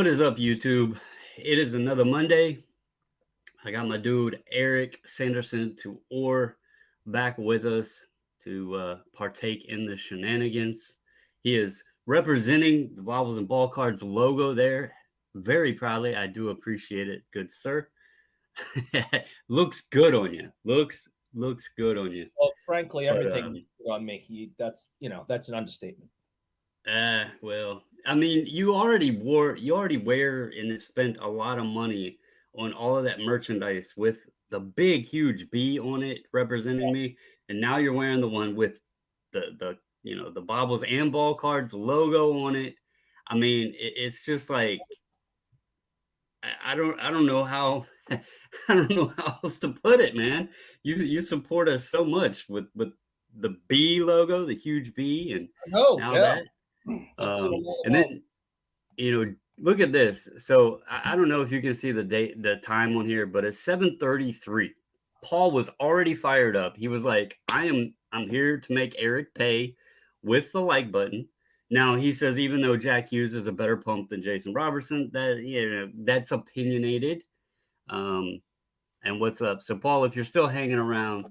What is up, YouTube? It is another Monday. I got my dude Eric Sanderson to Orr back with us to partake in the shenanigans. He is representing the Bobbles and Ball Cards logo there very proudly. I do appreciate it, good sir. Looks good on you. Looks good on you. Well, frankly, But everything on me. That's an understatement. Well, I mean, you already wear and have spent a lot of money on all of that merchandise with the big, huge B on it representing me, and now you're wearing the one with the Bobbles and Ball Cards logo on it. I mean, it's just like I don't know how I don't know how else to put it, man. You support us so much with the B logo, the huge B, and Oh, now yeah, that. that's what I'm all And about. then look at this. So I don't know if you can see the date, the time on here, but at 7:33, Paul was already fired up. He was like, I'm here to make Eric pay with the like button. Now he says even though Jack Hughes is a better pump than Jason Robertson, that's opinionated. Um, and what's up? So Paul, if you're still hanging around,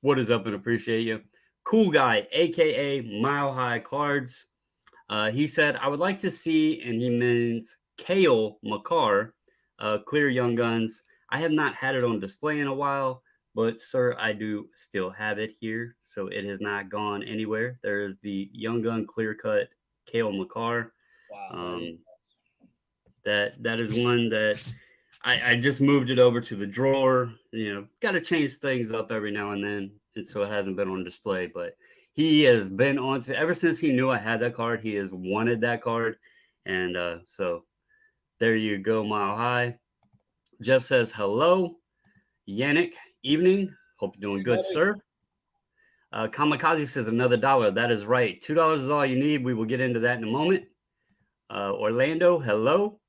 what is up and appreciate you. Cool guy, aka Mile High Cards. He said, I would like to see, and he means Kale McCarr, Clear Young Guns. I have not had it on display in a while, but sir, I do still have it here, so it has not gone anywhere. There is the Young Gun Clear Cut Kale McCarr. Wow, that is Um, that is one that I just moved it over to the drawer. Got to change things up every now and then, and so it hasn't been on display. But he has been on to ever since he knew I had that card. He has wanted that card, and so there you go, Mile High. Jeff says hello, Yannick. Evening. Hope you're doing good, everybody. sir. Kamikaze says another dollar. That is right. $2 is all you need. We will get into that in a moment. Orlando, hello.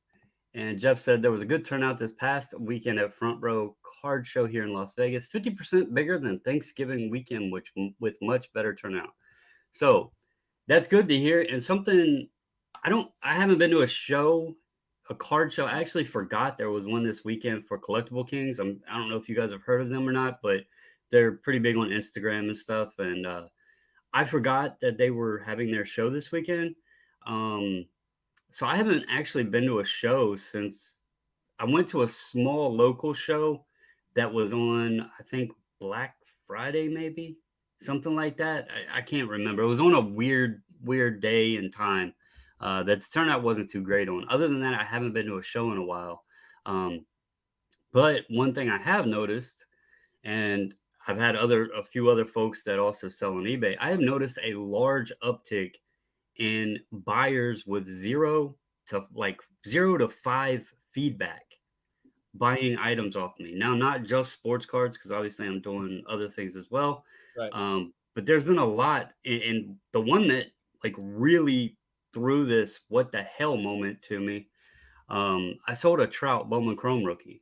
And Jeff said there was a good turnout this past weekend at Front Row Card Show here in Las Vegas, 50% bigger than Thanksgiving weekend, which with much better turnout. So that's good to hear. And something I haven't been to a card show. I actually forgot there was one this weekend for Collectible Kings. I don't know if you guys have heard of them or not, but they're pretty big on Instagram and stuff. And I forgot that they were having their show this weekend. Um, so I haven't actually been to a show since I went to a small local show that was on, I think, Black Friday, maybe something like that. I can't remember. It was on a weird day and time that the turnout wasn't too great on. Other than that, I haven't been to a show in a while. Um, but one thing I have noticed, and I've had a few other folks that also sell on eBay. I have noticed a large uptick in buyers with zero to five feedback buying items off me. Now, not just sports cards, because obviously I'm doing other things as well. Right. But there's been a lot, and the one that like really threw this what the hell moment to me. I sold a Trout Bowman Chrome rookie.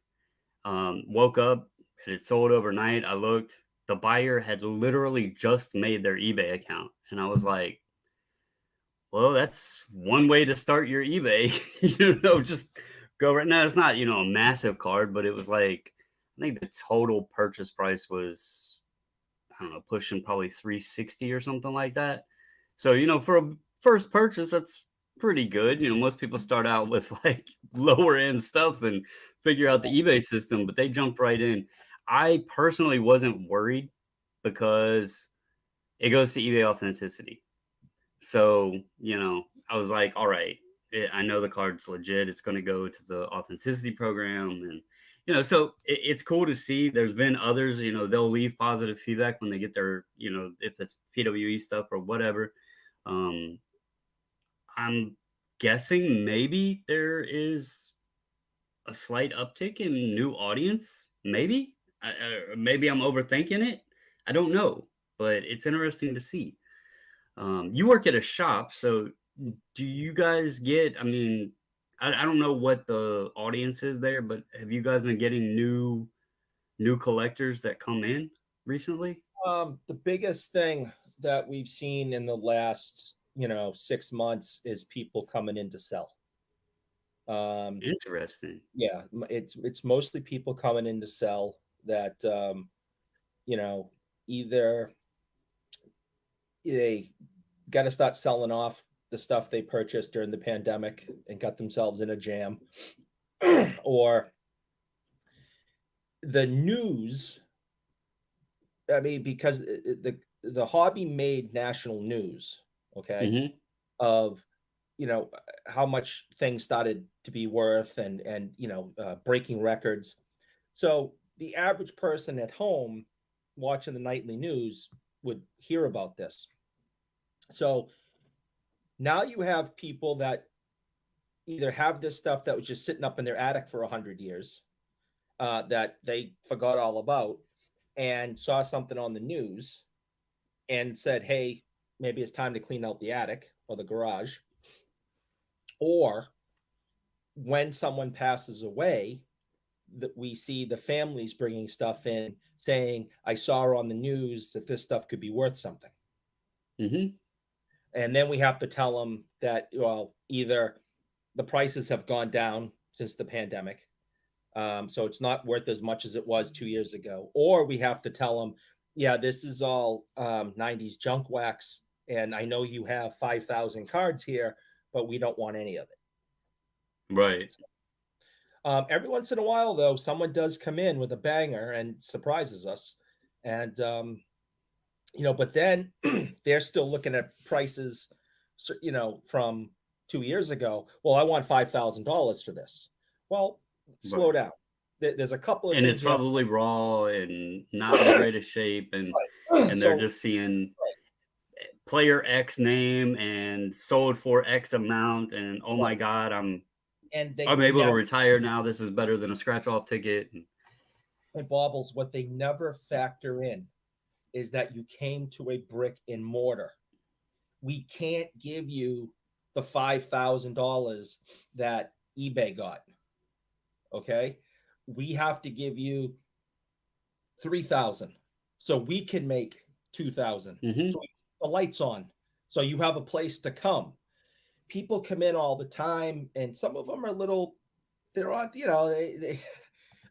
Woke up, it had sold overnight. I looked, the buyer had literally just made their eBay account, and I was like, well, that's one way to start your eBay. Just go right now. It's not, a massive card, but it was like, I think the total purchase price was, I don't know, pushing probably 360 or something like that. So, for a first purchase, that's pretty good. Most people start out with like lower end stuff and figure out the eBay system, but they jumped right in. I personally wasn't worried because it goes to eBay authenticity. So, I was like, all right, I know the card's legit. It's going to go to the authenticity program. And, so it's cool to see. There's been others, they'll leave positive feedback when they get their, if it's PWE stuff or whatever. Um, I'm guessing maybe there is a slight uptick in new audience. Maybe. Maybe I'm overthinking it. I don't know. But it's interesting to see. You work at a shop, so do you guys get? I mean, I don't know what the audience is there, but have you guys been getting new collectors that come in recently? The biggest thing that we've seen in the last 6 months is people coming in to sell. Um, Interesting. yeah, it's mostly people coming in to sell that, you know, either they got to start selling off the stuff they purchased during the pandemic and got themselves in a jam, or the news. I mean, because the hobby made national news, okay, Mhm. of how much things started to be worth, and breaking records. So the average person at home watching the nightly news would hear about this. So now you have people that either have this stuff that was just sitting up in their attic for 100 years, that they forgot all about, and saw something on the news and said, hey, maybe it's time to clean out the attic or the garage. Or when someone passes away, that we see the families bringing stuff in saying, I saw on the news that this stuff could be worth something. Mhm. And then we have to tell them that, well, either the prices have gone down since the pandemic, so it's not worth as much as it was 2 years ago, or we have to tell them, yeah, this is all 90s junk wax, and I know you have 5,000 cards here, but we don't want any of it. Right. Every once in a while, though, someone does come in with a banger and surprises us, and but then they're still looking at prices, from 2 years ago. Well, I want $5,000 for this. Well, slow Right. down. There's a couple of And it's things you have. probably raw and not in the greatest shape, and Right. they're So, just seeing right, player X name and sold for X amount, and oh my right, god, and they I'm able to never, retire now. This is better than a scratch off ticket. And and baubles, what they never factor in is that you came to a brick and mortar. We can't give you the $5,000 that eBay got. Okay, we have to give you 3,000 so we can make 2,000. So mhm. we keep the lights on, so you have a place to come. People come in all the time, and some of them are little. They're on, the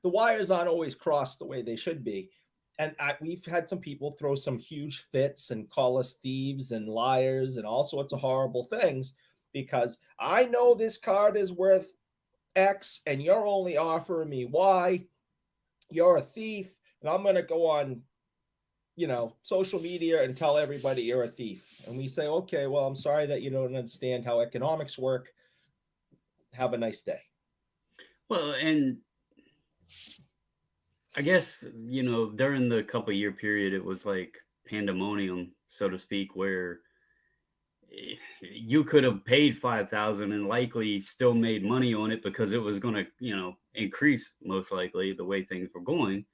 wires aren't always crossed the way they should be. And we've had some people throw some huge fits and call us thieves and liars and all sorts of horrible things, because I know this card is worth X and you're only offering me Y. You're a thief. And I'm going to go on, social media and tell everybody you're a thief. And we say, okay, well, I'm sorry that you don't understand how economics work. Have a nice day. Well, and I guess, during the couple year period, it was like pandemonium, so to speak, where you could have paid 5,000 and likely still made money on it because it was going to, increase most likely the way things were going.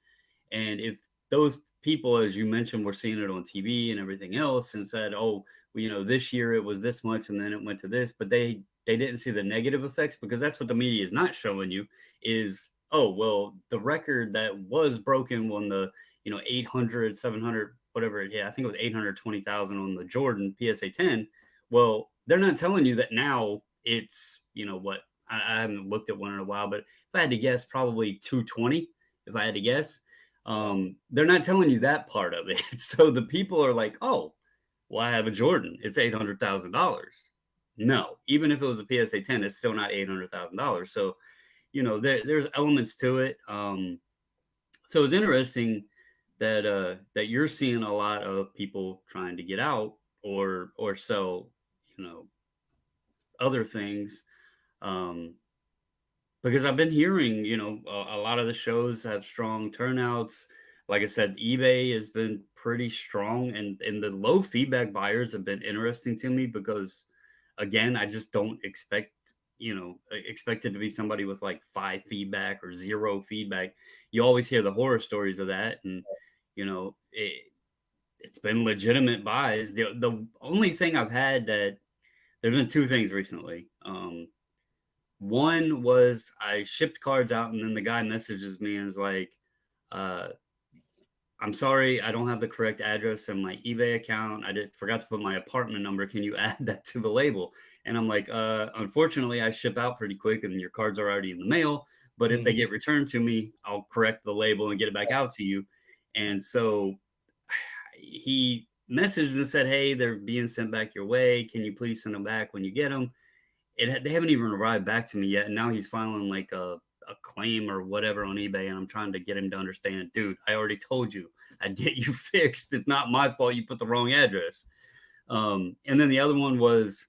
And if those people, as you mentioned, were seeing it on TV and everything else and said, "Oh, well, this year it was this much and then it went to this," but they didn't see the negative effects because that's what the media is not showing you is, "Oh, well, the record that was broken when the, 800, 700, whatever, yeah, I think it was 820,000 on the Jordan PSA 10." Well, they're not telling you that now it's, what I haven't looked at one in a while, but if I had to guess, probably 220 if I had to guess. Yeah. They're not telling you that part of it. So the people are like, "Oh, well, I have a Jordan. It's $800,000." No, even if it was a PSA 10, it's still not $800,000. So, there's elements to it. So it's interesting that you're seeing a lot of people trying to get out or sell, you know, other things. Um, Because I've been hearing, a lot of the shows have strong turnouts. Like I said, eBay has been pretty strong, and the low feedback buyers have been interesting to me because, again, I just don't expect it to be somebody with like 5 feedback or 0 feedback. You always hear the horror stories of that, and it's been legitimate buys. The only thing I've had that there's been 2 things recently. One was I shipped cards out, and then the guy messages me and is like, uh, "I'm sorry, I don't have the correct address in my eBay account. I did forgot to put my apartment number. Can you add that to the label?" And I'm like, unfortunately, I ship out pretty quick and your cards are already in the mail. But if they Mhm. get returned to me, I'll correct the label and get it back out to you. And so he messaged and said, "Hey, they're being sent back your way. Can you please send them back when you get them?" They haven't even arrived back to me yet, and now he's filing like a claim or whatever on eBay, and I'm trying to get him to understand, dude. I already told you I'd get you fixed. It's not my fault you put the wrong address. And then the other one was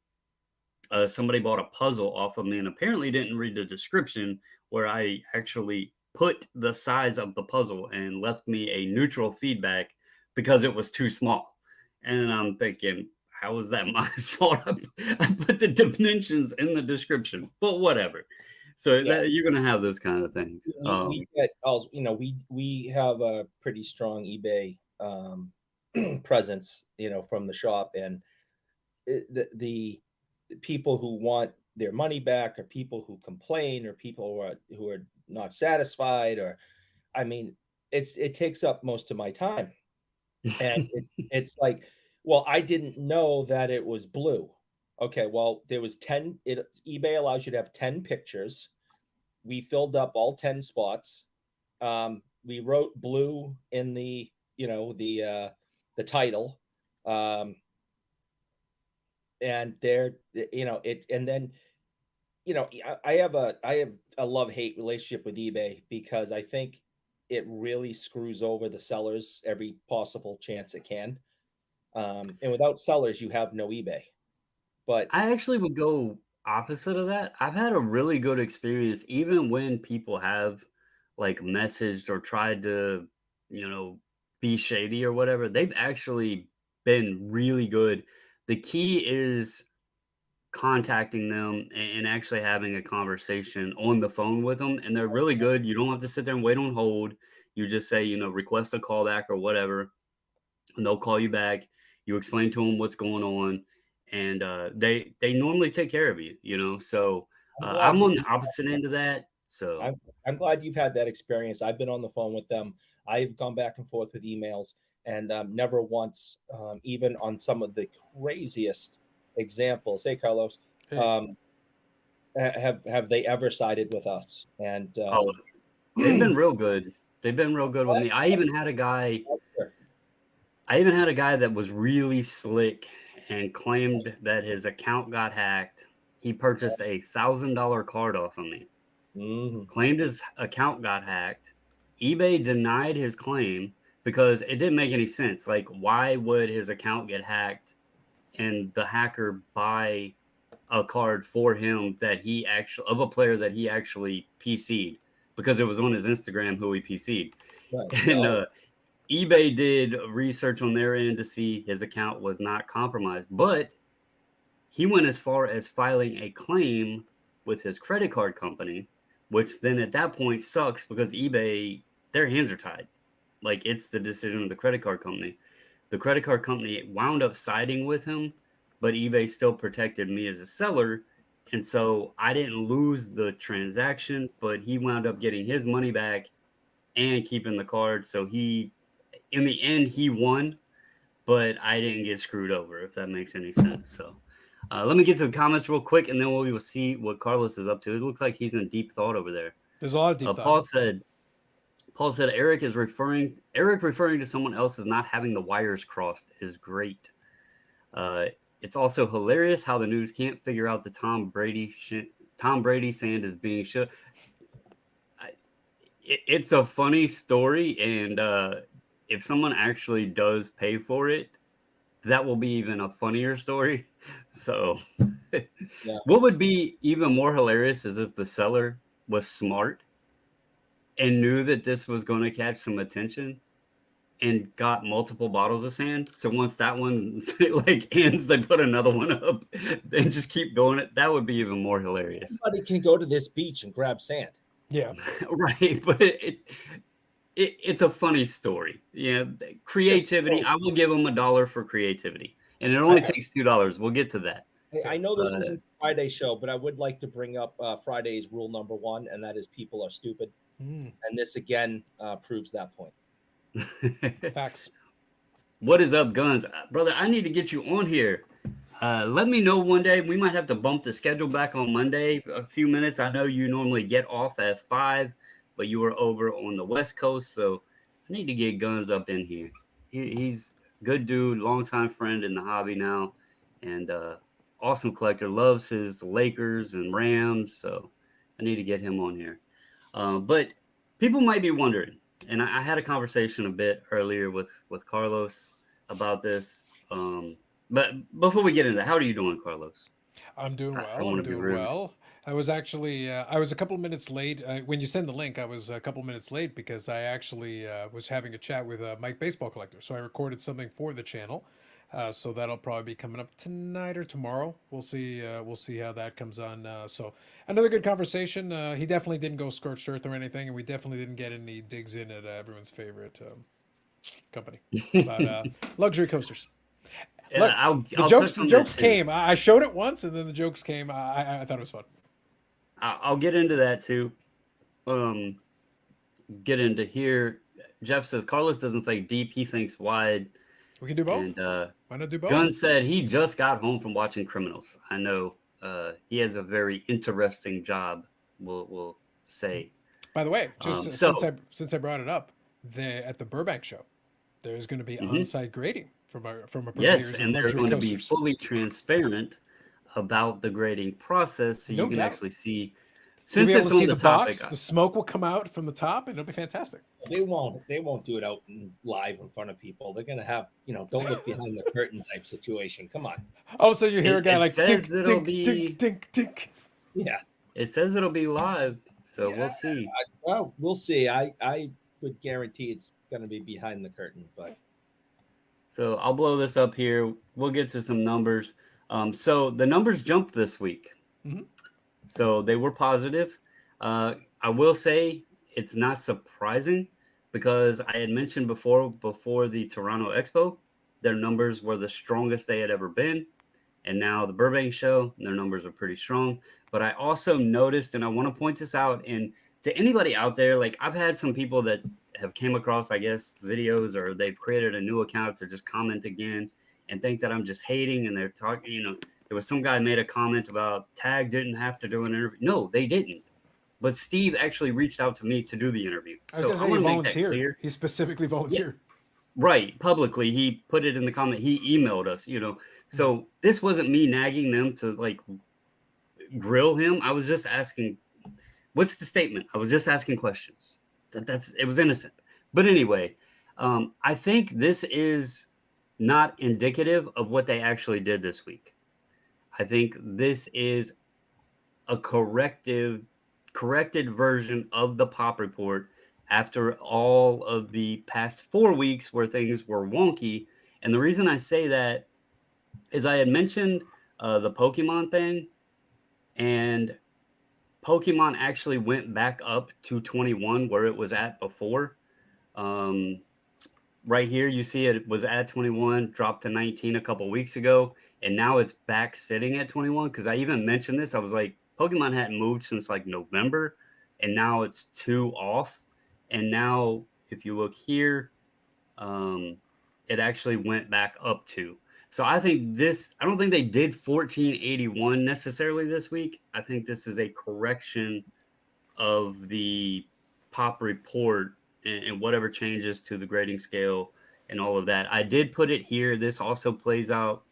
somebody bought a puzzle off of me and apparently didn't read the description where I actually put the size of the puzzle and left me a neutral feedback because it was too small. And I'm thinking, how is that my fault? I put the dimensions in the description, but whatever. So Yeah. that you're gonna have those kind of things. We get also, we have a pretty strong eBay presence, from the shop, and the people who want their money back, or people who complain, or people who are not satisfied, or I mean, it takes up most of my time, and it's like, well, I didn't know that it was blue. Okay, well, there was 10. eBay allows you to have 10 pictures. We filled up all 10 spots. We wrote blue in the title, um, and there, it, and then I have a love hate relationship with eBay because I think it really screws over the sellers every possible chance it can. And without sellers, you have no eBay. But I actually would go opposite of that. I've had a really good experience even when people have, like, messaged or tried to, you know, be shady or whatever, they've actually been really good. The key is contacting them and actually having a conversation on the phone with them, and they're really good. You don't have to sit there and wait on hold. You just say, "Request a callback," or whatever, and they'll call you back. You explain to them what's going on, and they normally take care of you. So I'm glad I'm you on the opposite end of that. So I'm glad you've had that experience. I've been on the phone with them. I've gone back and forth with emails, and never once, even on some of the craziest examples. Hey, Carlos, Hey, um, have they ever sided with us? And oh, they've been real good. They've been real good with me. I even had a guy that was really slick and claimed that his account got hacked. He purchased a $1,000 card off of me, Mhm. claimed his account got hacked. eBay denied his claim because it didn't make any sense. Like, why would his account get hacked and the hacker buy a card for him that he actually of a player that he actually PC'd because it was on his Instagram who he PC'd. Right. And No. eBay did research on their end to see his account was not compromised, but he went as far as filing a claim with his credit card company, which then at that point sucks because eBay, their hands are tied. Like, it's the decision of the credit card company. The credit card company wound up siding with him, but eBay still protected me as a seller. And so I didn't lose the transaction, but he wound up getting his money back and keeping the card. So in the end, he won, but I didn't get screwed over, if that makes any sense. So let me get to the comments real quick, and then we will see what Carlos is up to. It looks like he's in deep thought over there. there's a lot of deep thought. Paul said Eric referring to someone else as not having the wires crossed is great. Uh, it's also hilarious how the news can't figure out the Tom Brady sand is being shook. It's a funny story, and if someone actually does pay for it, that will be even a funnier story. So, Yeah. what would be even more hilarious is if the seller was smart and knew that this was going to catch some attention and got multiple bottles of sand. So once that one like ends, they put another one up and just keep going. It that would be even more hilarious, Anybody can go to this beach and grab sand. Yeah, right? But it's a funny story. Yeah, It's just creativity. so. I will give them $1 for creativity, and it I, only takes $2. We'll get to that. I yeah. know this Uh, isn't Friday show, but I would like to bring up Friday's rule number one, and that is people are stupid. Mm, And this again proves that point. facts. what is up, guns, brother? I need to get you on here. Let me know one day. We might have to bump the schedule back on Monday a few minutes. I know you normally get off at 5, but you were over on the West Coast, so I need to get Guns up in here. He's a good dude, longtime friend in the hobby now, and awesome collector. Loves his Lakers and Rams, so I need to get him on here. But people might be wondering, and I had a conversation a bit earlier with Carlos about this. But before we get into that, how are you doing, Carlos? I'm doing I well. don't want I'm to be doing rude. well. I was actually I was a couple of minutes late when you send the link. I was a couple of minutes late because I actually was having a chat with Mike Baseball Collector. So I recorded something for the channel. So that'll probably be coming up tonight or tomorrow. We'll see. We'll see how that comes on. So another good conversation. He definitely didn't go scorched earth or anything, and we definitely didn't get any digs in at everyone's favorite company about luxury coasters. Yeah, Look, I'll touch the on that jokes too. came. I showed it once, and then the jokes came. I thought it was fun. I'll get into that too. Um, get into here. Jeff says Carlos doesn't think deep; he thinks wide. We can do both. And Why not do Gunn both? said he just got home from watching Criminals. I know he has a very interesting job. We'll say. By the way, just So since I brought it up, at the Burbank show, there's going to be mhm. on-site grading from a Yes, purveyors of and they're luxury going to be coasters. fully transparent about the grading process, so you No can doubt. actually see. You'll be Since able it's to on see the the topic, box. The smoke will come out from the top, and it'll be fantastic. They won't do it out live in front of people. They're gonna have, don't look behind the curtain type situation. Come on. All of a sudden, you hear a it, guy it like says tink it'll tink tink be tink tink. Yeah. it says it'll be live, so Yeah. we'll see. Well, we'll see. I would guarantee it's gonna be behind the curtain, but So I'll blow this up here. We'll get to some numbers. So the numbers jumped this week. Mm-hmm. So they were positive. I will say it's not surprising because I had mentioned before the Toronto Expo, their numbers were the strongest they had ever been. And now the Burbank show, their numbers are pretty strong. But I also noticed, and I want to point this out, and to anybody out there, like I've had some people that have came across, I guess, videos or they've created a new account to just comment again and think that I'm just hating and they're talking, there was some guy made a comment about Tag didn't have to do an interview. No, they didn't. But Steve actually reached out to me to do the interview. I was So gonna I say he want to make that volunteered. clear. He specifically Yeah, volunteered. right. Publicly, he put it in the comment. He emailed us. Mm-hmm. So this wasn't me nagging them to like grill him. I was just asking, what's the statement? I was just asking questions. That's it was innocent. But anyway, I think this is not indicative of what they actually did this week. I think this is a corrected version of the pop report after all of the past 4 weeks where things were wonky. And the reason I say that is I had mentioned the Pokemon thing, and Pokemon actually went back up to 21 where it was at before. Um, right here, you see it was at 21, dropped to 19 a couple weeks ago, and now it's back sitting at 21. Because I even mentioned this, I was like, Pokemon hadn't moved since like November, and now it's two off. And now, if you look here, um, it actually went back up to. So I think this, I don't think they did 1481 necessarily this week. I think this is a correction of the pop report and whatever changes to the grading scale and all of that. I did put it here. This also plays out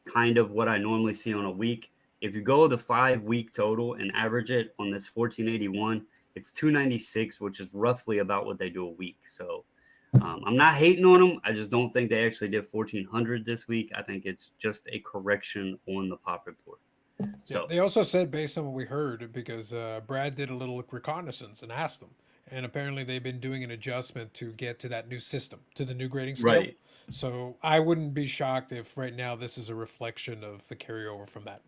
kind of what I normally see on a week. If you go the 5 week total and average it on this 1481, it's 296, which is roughly about what they do a week. So I'm not hating on them. I just don't think they actually did 1400 this week. I think it's just a correction on the pop report. Yeah, So they also said based on what we heard, because Brad did a little reconnaissance and asked them, and apparently they've been doing an adjustment to get to that new system, to the new grading scale. right. So I wouldn't be shocked if right now this is a reflection of the carryover from that.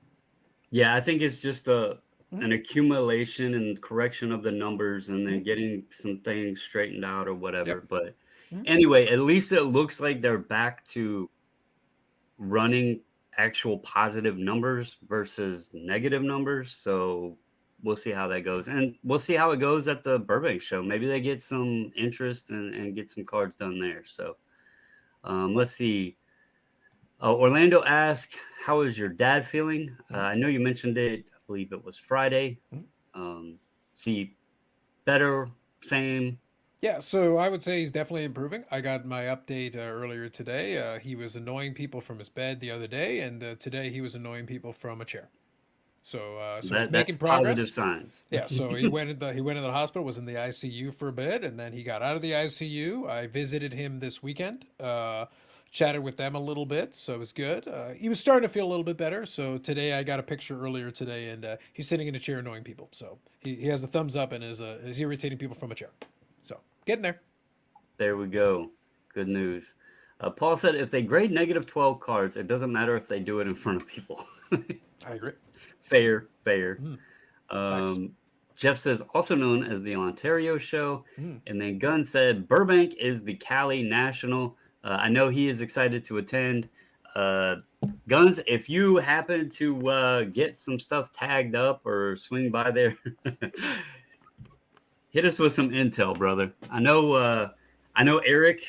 Yeah, I think it's just a Mm-hmm. an accumulation and correction of the numbers and Mm-hmm. then getting some things straightened out or Yep. whatever. But Mm-hmm. anyway, at least it looks like they're back to running actual positive numbers versus negative numbers. So we'll see how that goes. And we'll see how it goes at the Burbank show. Maybe they get some interest and get some cards done there. So let's see. Orlando asked, "How is your dad feeling?" Mhm. I know you mentioned it. I believe it was Friday. Mhm. See, better, same. Yeah, so I would say he's definitely improving. I got my update earlier today. He was annoying people from his bed the other day, and today he was annoying people from a chair. So he's That's making positive progress. signs. Yeah, so he went in the hospital, was in the ICU for a bit, and then he got out of the ICU. I visited him this weekend, chatted with them a little bit, so it was good. He was starting to feel a little bit better. So today I got a picture earlier today, and he's sitting in a chair annoying people. So he has a thumbs up and is irritating people from a chair. So getting there. There we go. Good news. Paul said, "If they grade -12 cards, it doesn't matter if they do it in front of people." I agree. Fair, fair. Mm, facts. Um, Jeff says, also known as the Ontario Show. Mm. And then Gunn said, Burbank is the Cali National. I know he is excited to attend. Uh, Guns, if you happen to get some stuff tagged up or swing by there, hit us with some intel, brother. I know Eric.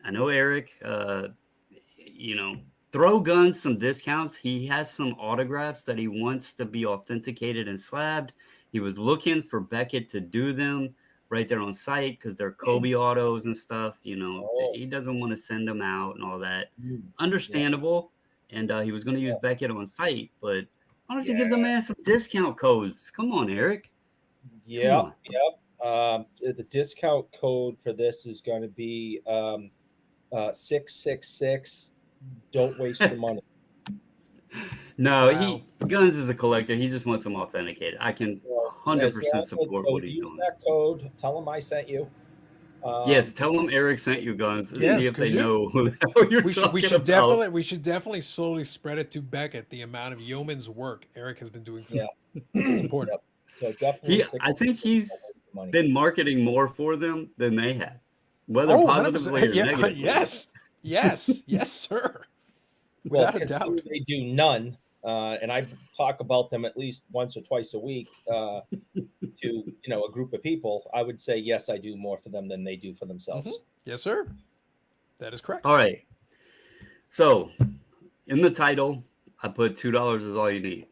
I know Eric. You know, throw Guns some discounts. He has some autographs that he wants to be authenticated and slabbed. He was looking for Beckett to do them right there on site because they're Kobe autos and stuff. You know, Oh, he doesn't want to send them out and all that. yeah, Understandable. And he was going to use Beckett on site, but why don't you give the yeah, man some discount codes? Come on, Eric. Come yep, on. yep. The discount code for this is going to be 666. Don't waste your money. No, Wow. he Guns is a collector. He just wants them authenticated. I can So, as 100% long as support so what he's use doing. that code, tell them I sent you. Yes, Um, tell them Eric sent you, Guns, and see Yes, if they could you? know who the hell you're We should we talking should about. definitely slowly spread it to Beckett the amount of yeoman's work Eric has been doing for yeah, them. It's important. yep. So definitely I think 666. Don't he's waste your money. been marketing more for them than they had, whether Oh, positively 100%. or Yeah, negatively. yes. Yes. Yes, sir. Well, Without a considering doubt. they do none, and I talk about them at least once or twice a week to a group of people, I would say yes, I do more for them than they do for Hmm. themselves. Yes, sir. That is correct. All right. So in the title, I put $2 is all you need.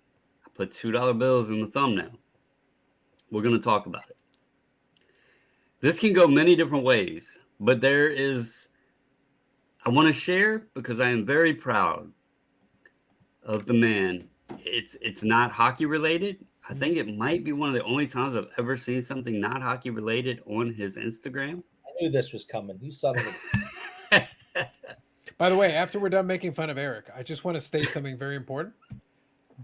I put $2 bills in the thumbnail. We're going to talk about it. This can go many different ways, but I want to share because I am very proud of the man. It's not hockey related. I Mhm. think it might be one of the only times I've ever seen something not hockey related on his Instagram. I knew this was coming. You son of a. By the way, after we're done making fun of Eric, I just want to state something very important.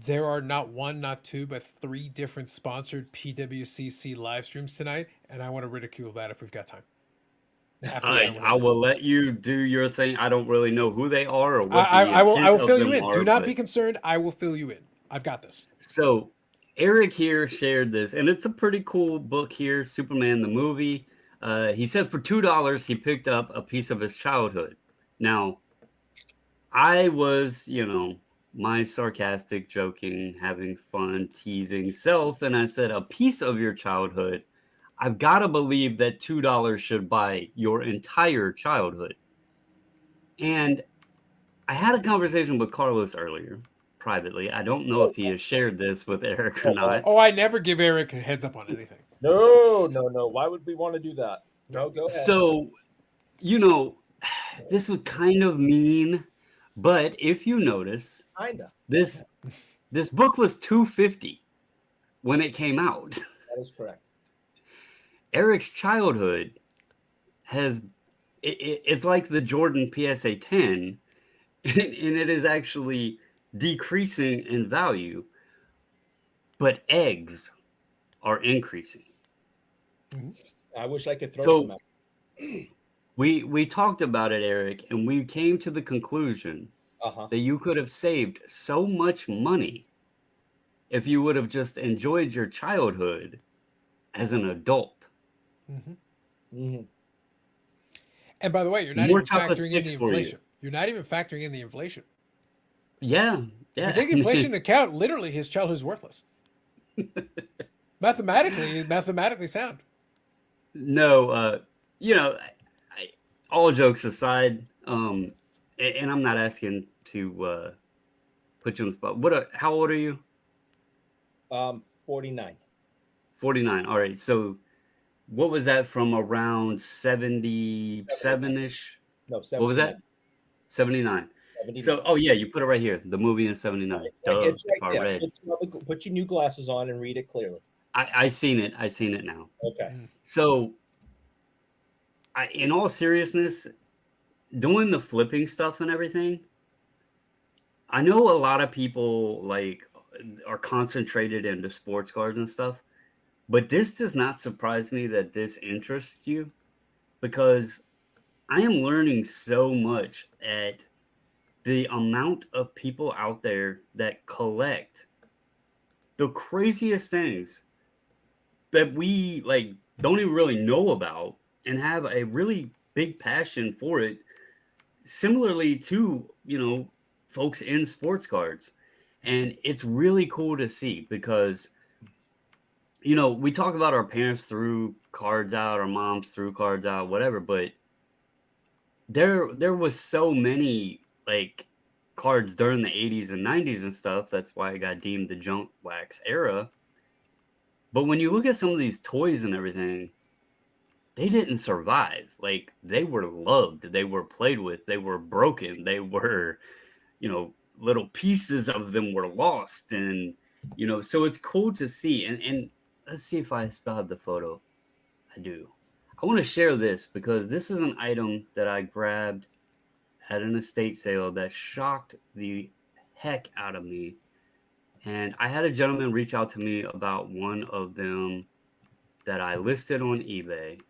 There are not one, not two, but three different sponsored PWCC live streams tonight, and I want to ridicule that if we've got time. After we're done with I Eric. will let you do your thing. I don't really know who they are or I, what I, the I will I intent will of fill you them in. Do are, not be but concerned. I will fill you in. I've got this. so Eric here shared this, and it's a pretty cool book here, Superman the movie. He said for $2 he picked up a piece of his childhood. Now, I was, my sarcastic, joking, having fun, teasing self, and I said, a piece of your childhood. I've got to believe that $2 should buy your entire childhood. And I had a conversation with Carlos earlier, privately. I don't know if he has shared this with Eric or not. Oh, I never give Eric a heads up on anything. No, no, no. Why would we want to do that? No. No, go ahead. So, you know, this was kind of mean, but if you notice, Kinda. this this book was 250 when it came out. That is correct. Eric's childhood has it's like the Jordan PSA 10 and it is actually decreasing in value, but eggs are increasing. Mhm. I wish I could throw some So out. we talked about it, Eric, and we came to the conclusion Uh-huh. that you could have saved so much money if you would have just enjoyed your childhood as an adult. Hmm. Hmm. And by the way, you're not More even chocolate factoring in sticks the for you. inflation. You're not even factoring in the inflation. Yeah, If you yeah. take inflation into account, literally his childhood is worthless. Mathematically sound. No, you know, all jokes aside, and I'm not asking to put you on the spot. How old are you? 49. 49. All right. So what was that from around 79. 77-ish? No, What was 79. that? 79. 79. So, oh yeah, you put it right here. The movie in Yeah, 79. it's Duh, it's the right car there. red. Put your new glasses on and read it clearly. I seen it. I seen it now. Okay. Mm. So, in all seriousness, doing the flipping stuff and everything, I know a lot of people like are concentrated into sports cars and stuff, but this does not surprise me that this interests you because I am learning so much at the amount of people out there that collect the craziest things that we like don't even really know about and have a really big passion for it similarly to folks in sports cards. And it's really cool to see because we talk about our parents threw cards out, our moms threw cards out, whatever, but there was so many like cards during the 80s and 90s and stuff. That's why it got deemed the junk wax era. But when you look at some of these toys and everything, they didn't survive. Like they were loved, they were played with, they were broken, they were, little pieces of them were lost. And, so it's cool to see. And let's see if I still have the photo. I do. I want to share this because this is an item that I grabbed at an estate sale that shocked the heck out of me. And I had a gentleman reach out to me about one of them that I listed on eBay,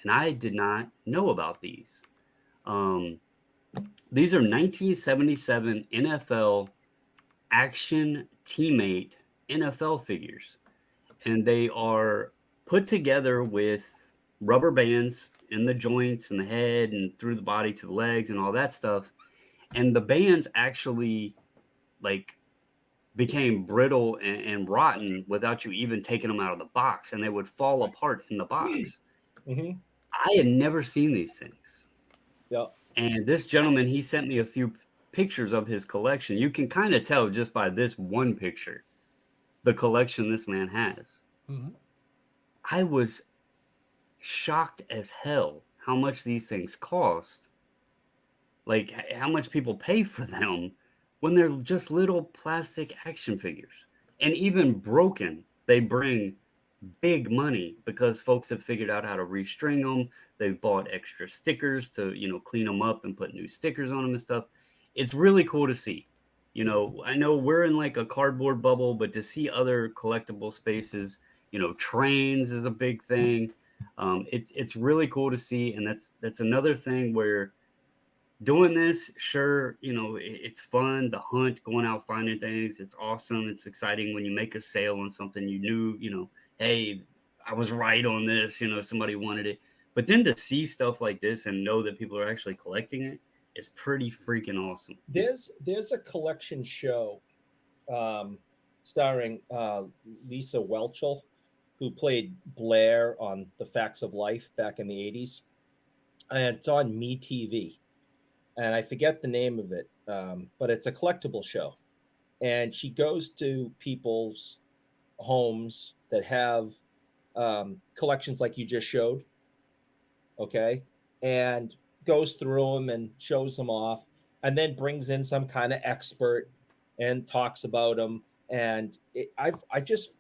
and I did not know about these. Um, these are 1977 NFL Action Teammate NFL figures, and they are put together with rubber bands in the joints and the head and through the body to the legs and all that stuff. And the bands actually like became brittle and rotten without you even taking them out of the box, and they would fall apart in the box. Mm-hmm. I had never seen these things. Yeah. And this gentleman, he sent me a few pictures of his collection. You can kind of tell just by this one picture the collection this man has. Mhm. I was shocked as hell how much these things cost, like how much people pay for them when they're just little plastic action figures. And even broken, they bring big money because folks have figured out how to restring them. They've bought extra stickers to, clean them up and put new stickers on them and stuff. It's really cool to see. I know we're in like a cardboard bubble, but to see other collectible spaces, trains is a big thing. It's really cool to see, and that's another thing where doing this, sure, it's fun, the hunt, going out finding things. It's awesome. It's exciting when you make a sale on something you knew, hey, I was right on this, somebody wanted it. But then to see stuff like this and know that people are actually collecting it is pretty freaking awesome. There's a collection show um, starring Lisa Welchel, who played Blair on The Facts of Life back in the 80s. And it's on MeTV. And I forget the name of it, but it's a collectible show. And she goes to people's homes that have collections like you just showed, okay, and goes through them and shows them off, and then brings in some kind of expert and talks about them. And I just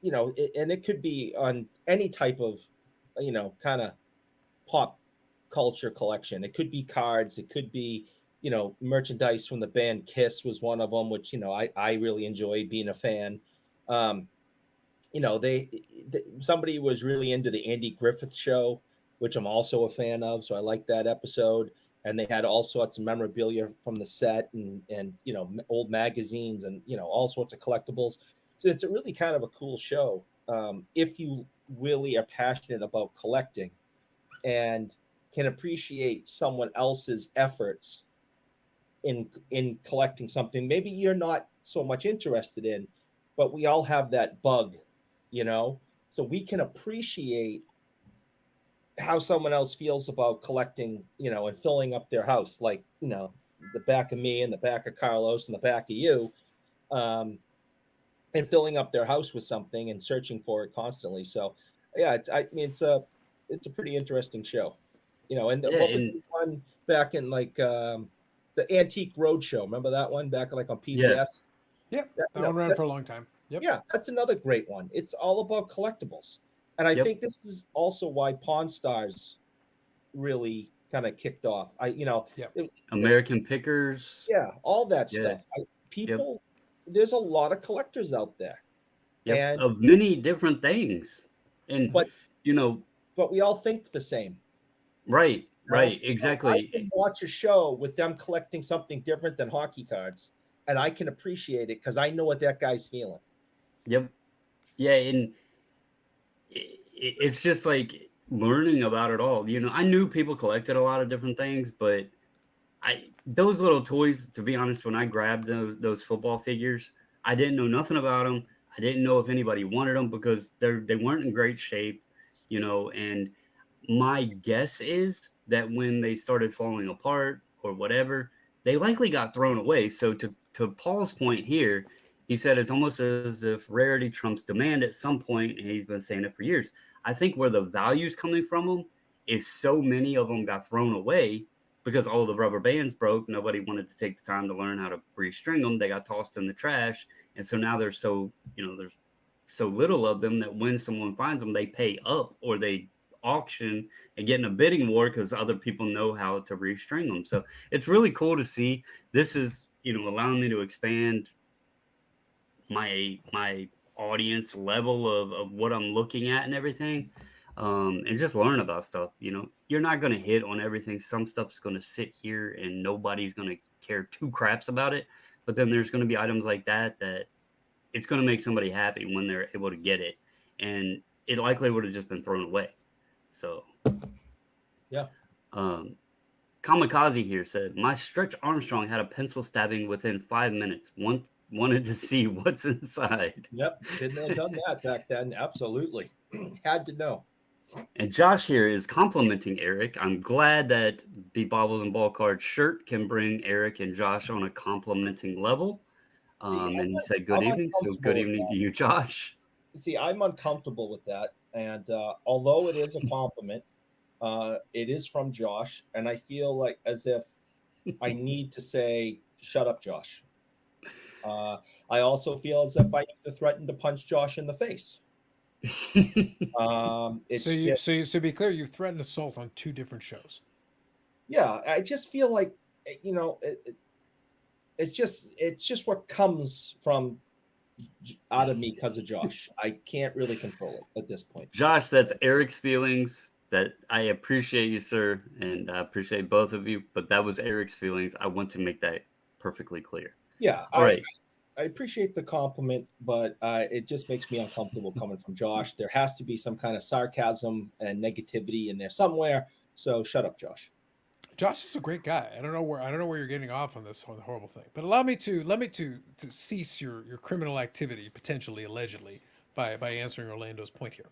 and it could be on any type of kind of pop culture collection. It could be cards. It could be merchandise from the band Kiss was one of them, which I really enjoyed being a fan. Um, they somebody was really into the Andy Griffith show, which I'm also a fan of, so I like that episode. And they had all sorts of memorabilia from the set, and old magazines, and all sorts of collectibles. So it's a really kind of a cool show if you really are passionate about collecting and can appreciate someone else's efforts in collecting something maybe you're not so much interested in, but we all have that bug, you know so we can appreciate how someone else feels about collecting, and filling up their house, like the back of me and the back of Carlos and the back of you, um, and filling up their house with something and searching for it constantly. So yeah, I mean it's a pretty interesting show, And Yeah, what was and the one back in like the Antique Roadshow? Remember that one back like on yeah, PBS? Yep, That, that one ran for a long time. Yep. yeah, that's another great one. It's all about collectibles, and I yep. think this is also why Pawn Stars really kind of kicked off. Yep. There's American Pickers. yeah, all that Yeah, stuff. yep, People, there's a lot of collectors out there, yep. and Of many different things, and but you know, but we all think the same. right, right, So I can exactly. watch a show with them collecting something different than hockey cards, and I can appreciate it because I know what that guy's feeling. Yep. Yeah, and it's just like learning about it all. I knew people collected a lot of different things, but I those little toys, to be honest, when I grabbed those football figures, I didn't know nothing about them. I didn't know if anybody wanted them because they weren't in great shape, and my guess is that when they started falling apart or whatever, they likely got thrown away. So to Paul's point here, he said it's almost as if rarity trumps demand at some point, and he's been saying it for years. I think where the value's coming from them is so many of them got thrown away because all the rubber bands broke. Nobody wanted to take the time to learn how to restring them. They got tossed in the trash, and so now there's so little of them that when someone finds them, they pay up or they auction and get in a bidding war because other people know how to restring them. So it's really cool to see. This is allowing me to expand my audience level of what I'm looking at and everything. And just learn about stuff. You're not going to hit on everything. Some stuff's going to sit here and nobody's going to care two craps about it. But then there's going to be items like that it's going to make somebody happy when they're able to get it. And it likely would have just been thrown away. So, Yeah. um, Kamikaze here said, "My Stretch Armstrong had a pencil stabbing within 5 minutes. Wanted to see what's inside." Yep. Didn't have done that back then. Absolutely. Had to know. And Josh here is complimenting Eric. I'm glad that the Bobbles and Ball Card shirt can bring Eric and Josh on a complimenting level. See, And he said, "Good I'm evening." So, good uncomfortable with evening to that. you, Josh. See, I'm uncomfortable with that. And although it is a compliment, it is from Josh, and I feel like as if I need to say, "Shut up, Josh." Uh, I also feel as if I need to threaten to punch Josh in the face. So It's you, just, so you, so be clear, you threatened assault on two different shows. yeah, I just feel like, it's just what comes from out of me because of Josh. I can't really control it at this point. Josh, that's Eric's feelings. That I appreciate you, sir, and I appreciate both of you. But that was Eric's feelings. I want to make that perfectly clear. Yeah, All right. I appreciate the compliment, but it just makes me uncomfortable coming from Josh. There has to be some kind of sarcasm and negativity in there somewhere. So shut up, Josh. Josh is a great guy. I don't know where you're getting off on this horrible thing. But allow me to cease your criminal activity, potentially, allegedly, by answering Orlando's point here.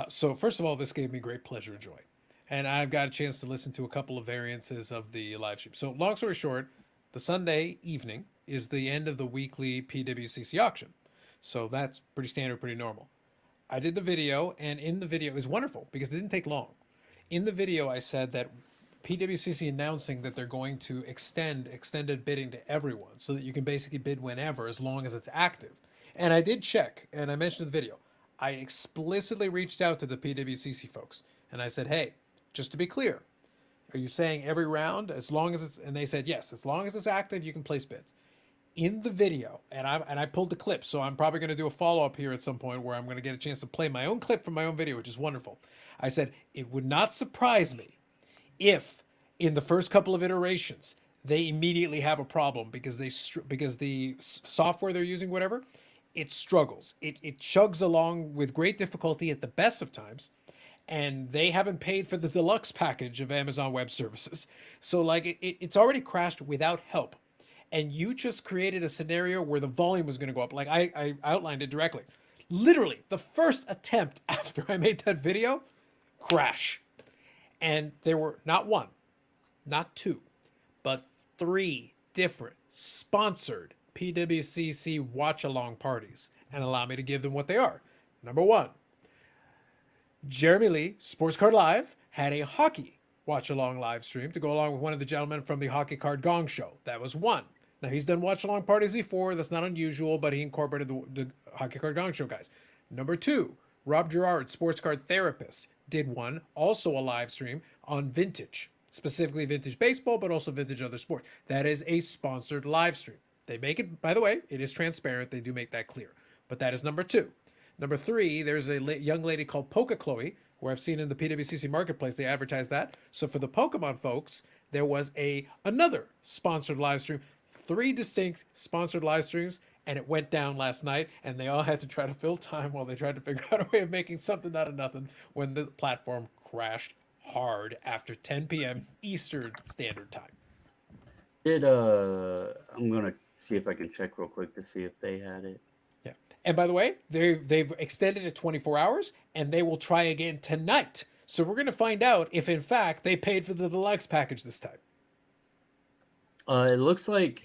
So first of all, this gave me great pleasure and joy, and I've got a chance to listen to a couple of variances of the live stream. So long story short, the Sunday evening is the end of the weekly PWCC auction, so that's pretty standard, pretty normal. I did the video, and in the video, it was wonderful because it didn't take long. In the video, I said that PWCC announcing that they're going to extended bidding to everyone so that you can basically bid whenever as long as it's active. And I did check, and I mentioned in the video, I explicitly reached out to the PWCC folks, and I said, hey, just to be clear, are you saying every round as long as it's, and they said, yes, as long as it's active, you can place bids. In the video, and I pulled the clip, so I'm probably going to do a follow-up here at some point where I'm going to get a chance to play my own clip from my own video, which is wonderful. I said, it would not surprise me if in the first couple of iterations they immediately have a problem because because the software they're using, whatever, it struggles. It chugs along with great difficulty at the best of times, and they haven't paid for the deluxe package of Amazon Web Services. So like it's already crashed without help. And you just created a scenario where the volume was going to go up. Like I outlined it directly. Literally, the first attempt after I made that video, crash. And there were not one, not two, but 3 different sponsored PWCC watch along parties and allow me to give them what they are. Number 1, Jeremy Lee, Sports Card Live, had a hockey watch along live stream to go along with one of the gentlemen from the Hockey Card Gong Show. That was 1. Now, he's done watch along parties before. That's not unusual, but he incorporated the Hockey Card Gong Show guys. Number 2, Rob Gerard, Sports Card Therapist, did one, also a live stream on vintage, specifically vintage baseball, but also vintage other sports. That is a sponsored live stream. They make it, by the way, it is transparent. They do make that clear. But that is number 2. Number 3, there's a young lady called Poke Chloe, who I've seen in the PWCC marketplace. They advertise that. So for the Pokemon folks, there was another sponsored live stream, 3 distinct sponsored live streams, and it went down last night, and they all had to try to fill time while they tried to figure out a way of making something out of nothing when the platform crashed hard after 10 p.m. Eastern Standard Time. I'm gonna see if I can check real quick to see if they had it. Yeah. And by the way, they've extended it 24 hours, and they will try again tonight. So we're going to find out if, in fact, they paid for the deluxe package this time. It looks like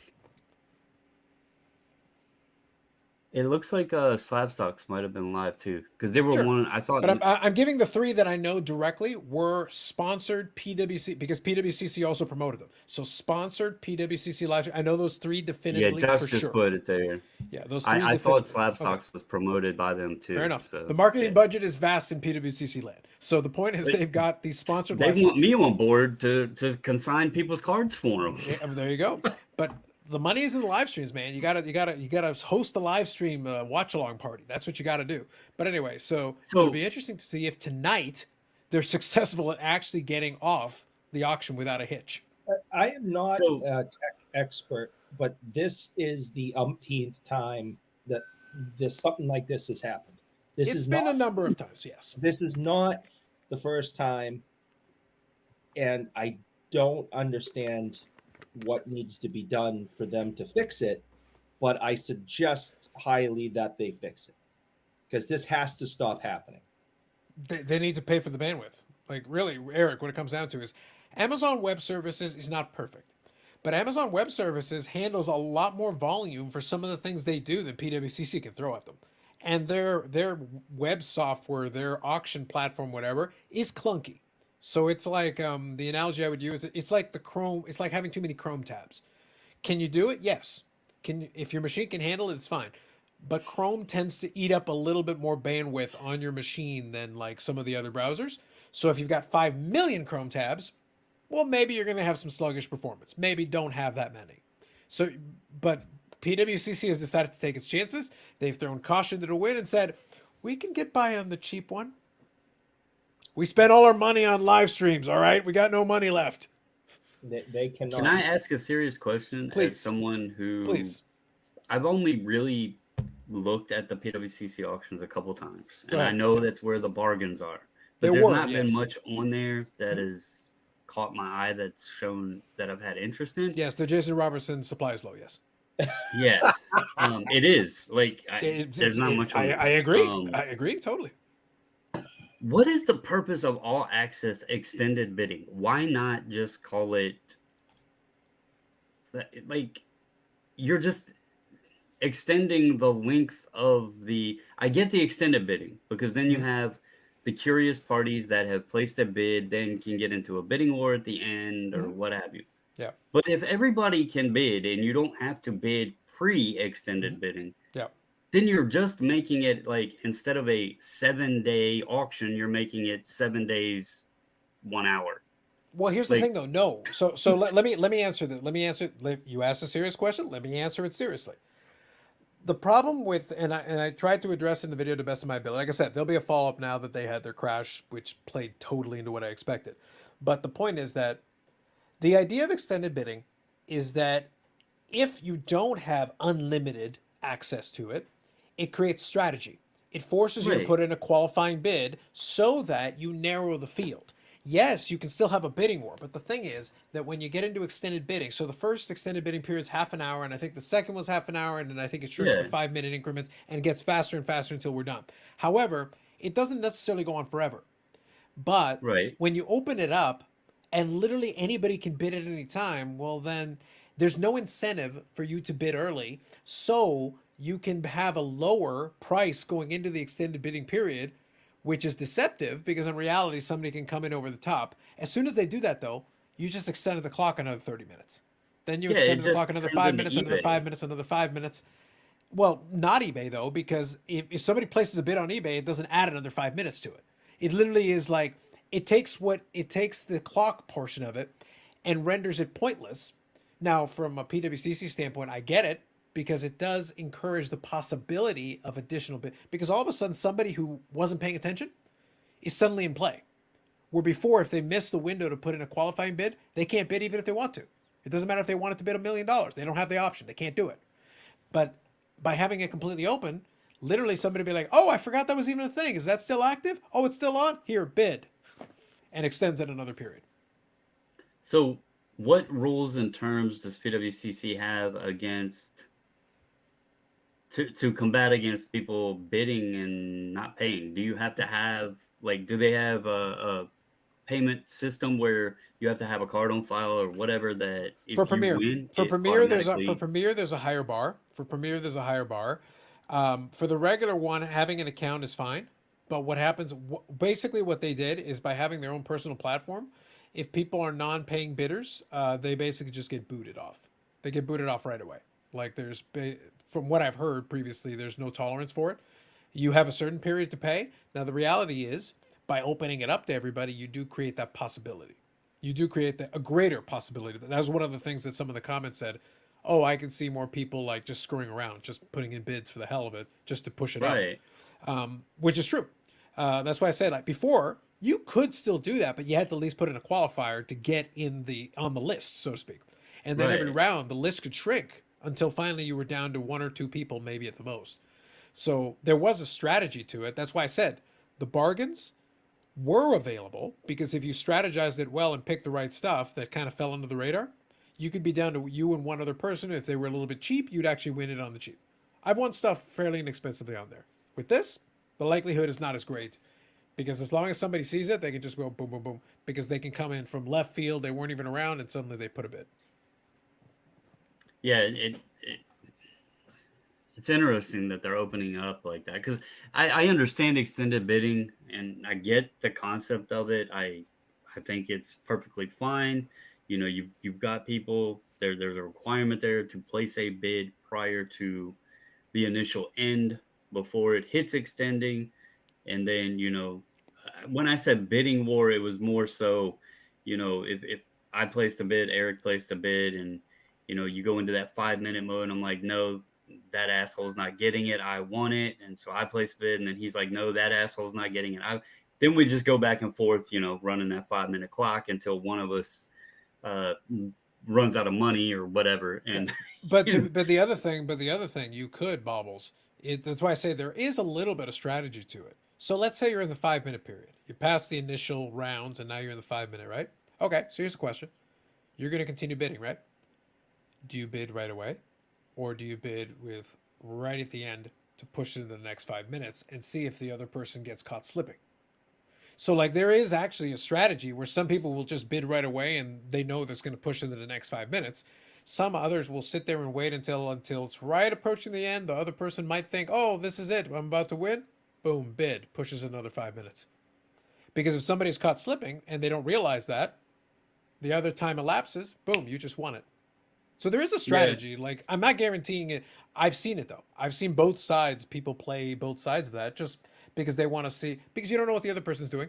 Slabstocks might have been live too, because they were Sure. one. I thought, But I'm giving the 3 that I know directly were sponsored PWC, because PWCC also promoted them. So sponsored PWCC live. I know those 3 yeah, definitively Josh for just sure. put it there. Yeah, those 3 I thought definitively. Slabstocks was promoted by them too. Fair enough. So, The marketing yeah. budget is vast in PWCC land. So the point is they've got these sponsored They live want me on board to consign people's cards for them. Yeah, there you go. But the money is in the live streams, man. You gotta host a live stream watch along party. That's what you gotta do. But anyway, so it'll be interesting to see if tonight they're successful at actually getting off the auction without a hitch. I am not So- a tech expert, but this is the umpteenth time that something like this has happened. It's been a number of times, yes. This is not the first time, and I don't understand what needs to be done for them to fix it, but I suggest highly that they fix it, because this has to stop happening. They need to pay for the bandwidth. Like, really, Eric, what it comes down to is Amazon Web Services is not perfect. But Amazon Web Services handles a lot more volume for some of the things they do than PWCC can throw at them. And their web software, their auction platform, whatever, is clunky. So it's like the analogy I would use. It's like the Chrome. It's like having too many Chrome tabs. Can you do it? Yes. If your machine can handle it, it's fine. But Chrome tends to eat up a little bit more bandwidth on your machine than like some of the other browsers. So if you've got 5 million Chrome tabs, well, maybe you're going to have some sluggish performance. Maybe don't have that many. So, but PWCC has decided to take its chances. They've thrown caution to the wind and said, we can get by on the cheap one. We spent all our money on live streams, all right? We got no money left. They cannot. Can I ask a serious question? Please. As someone who Please. I've only really looked at the PWCC auctions a couple times, Go and I ahead. know that's where the bargains are. But There there's were, not yes. been much on there that has caught my eye, that's shown that I've had interest in. Yes, the Jason Robertson supply is low, yes. Yeah, it is like there's not much. I on it. agree. I agree totally. What is the purpose of all access extended bidding? Why not just call it like you're just extending the length of the. I get the extended bidding because then you have the curious parties that have placed a bid, then can get into a bidding war at the end or what have you. Yeah. But if everybody can bid and you don't have to bid pre-extended bidding, Yeah. then you're just making it like instead of a 7-day auction, you're making it 7 days, 1 hour. Well, here's the thing, though. No, so let me answer that. You asked a serious question. Let me answer it seriously. The problem with and I tried to address in the video to the best of my ability. Like I said, there'll be a follow up now that they had their crash, which played totally into what I expected. But the point is that the idea of extended bidding is that if you don't have unlimited access to it, it creates strategy. It forces you to Right. put in a qualifying bid so that you narrow the field. Yes, you can still have a bidding war, but the thing is that when you get into extended bidding, so the first extended bidding period is half an hour, and I think the second was half an hour, and then I think it shrinks to Yeah. 5-minute increments and gets faster and faster until we're done. However, it doesn't necessarily go on forever. But Right. when you open it up and literally anybody can bid at any time, well, then There's no incentive for you to bid early, so you can have a lower price going into the extended bidding period, which is deceptive because in reality somebody can come in over the top. As soon as they do that though, you just extended the clock another 30 minutes. Then you Yeah, it extended the just clock another turns 5 into minutes, another eBay. 5 minutes, another 5 minutes. Well, not eBay though, because if somebody places a bid on eBay, it doesn't add another 5 minutes to it. It literally is like it takes the clock portion of it and renders it pointless. Now, from a PWCC standpoint, I get it because it does encourage the possibility of additional bid. Because all of a sudden, somebody who wasn't paying attention is suddenly in play. Where before, if they miss the window to put in a qualifying bid, they can't bid even if they want to. It doesn't matter if they wanted to bid $1 million; they don't have the option. They can't do it. But by having it completely open, literally somebody be like, "Oh, I forgot that was even a thing. Is that still active? Oh, it's still on. Here, bid," and extends it another period. So, what rules and terms does PWCC have against to combat against people bidding and not paying? Do you have to have like do they have a payment system where you have to have a card on file or whatever that For if you Premier, win, for it Premier, automatically there's a higher bar. For Premier, there's a higher bar. For the regular one, having an account is fine. But what happens? Basically, what they did is by having their own personal platform, if people are non-paying bidders, they basically just get booted off. They get booted off right away. Like from what I've heard previously, there's no tolerance for it. You have a certain period to pay. Now the reality is, by opening it up to everybody, you do create that possibility. You do create a greater possibility. That was one of the things that some of the comments said. Oh, I can see more people like just screwing around, just putting in bids for the hell of it, just to push it up, right, which is true. That's why I said like before, you could still do that, but you had to at least put in a qualifier to get in the on the list, so to speak. And then every right. round, the list could shrink until finally you were down to one or two people, maybe at the most. So there was a strategy to it. That's why I said the bargains were available because if you strategized it well and picked the right stuff that kind of fell under the radar, you could be down to you and one other person. If they were a little bit cheap, you'd actually win it on the cheap. I've won stuff fairly inexpensively on there. With this, the likelihood is not as great because as long as somebody sees it, they can just go boom, boom, boom because they can come in from left field. They weren't even around and suddenly they put a bid. Yeah, it's interesting that they're opening up like that because I understand extended bidding and I get the concept of it. I think it's perfectly fine. You know, you've got people there. There's a requirement there to place a bid prior to the initial end before it hits extending, and then when I said bidding war, it was more so, if I placed a bid, Eric placed a bid, and you go into that 5 minute mode. And I'm like, no, that asshole's not getting it. I want it, and so I placed a bid, and then he's like, no, that asshole's not getting it. Then we just go back and forth, running that 5 minute clock until one of us uh, runs out of money or whatever. Yeah. And But the other thing you could bobbles. That's why I say there is a little bit of strategy to it. So let's say you're in the 5 minute period. You passed the initial rounds and now you're in the 5 minute, right? Okay, so here's a question. You're going to continue bidding, right? Do you bid right away? Or do you bid with right at the end to push it into the next 5 minutes and see if the other person gets caught slipping? So like there is actually a strategy where some people will just bid right away and they know that's going to push into the next 5 minutes. Some others will sit there and wait until it's right approaching the end. The other person might think, "Oh, this is it. I'm about to win." Boom, bid pushes another 5 minutes. Because if somebody's caught slipping and they don't realize that, the other time elapses, boom, you just won it. So there is a yeah, strategy. Like I'm not guaranteeing it. I've seen it though. I've seen both sides. People play both sides of that just because they want to see because you don't know what the other person's doing.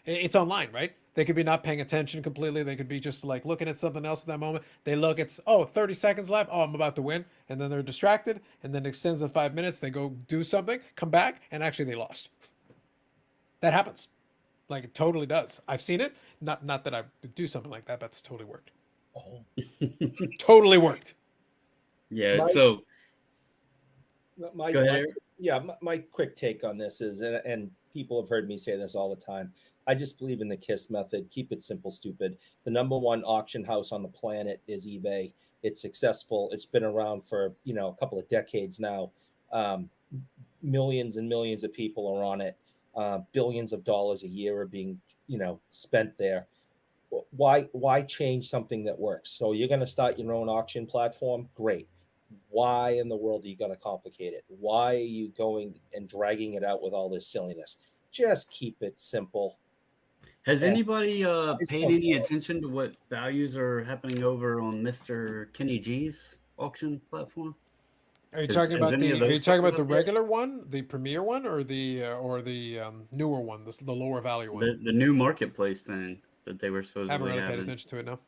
It's online, right? They could be not paying attention completely. They could be just like looking at something else at that moment. They look, it's, oh, 30 seconds left. Oh, I'm about to win. And then they're distracted. And then it extends the 5 minutes. They go do something, come back, and actually they lost. That happens. Like it totally does. I've seen it. Not that I would do something like that, but it's totally worked. Oh. Totally worked. yeah. My So my go ahead, my Eric. yeah, my quick take on this is, and people have heard me say this all the time. I just believe in the KISS method. Keep it simple, stupid. The number one auction house on the planet is eBay. It's successful. It's been around for a couple of decades now. Um, Millions and millions of people are on it. Billions of dollars a year are being spent there. why change something that works? So you're going to start your own auction platform? Great. Why in the world are you going to complicate it? Why are you going and dragging it out with all this silliness? Just keep it simple. Has And anybody I just paid don't any follow. attention to what values are happening over on Mr. Kenny G's auction platform? Are you Has talking has about any of the? Are you those talking started about the up yet? regular one, the premier one, or the newer one, the lower value one? The new marketplace thing that they were I haven't supposedly really paid having. attention to it now.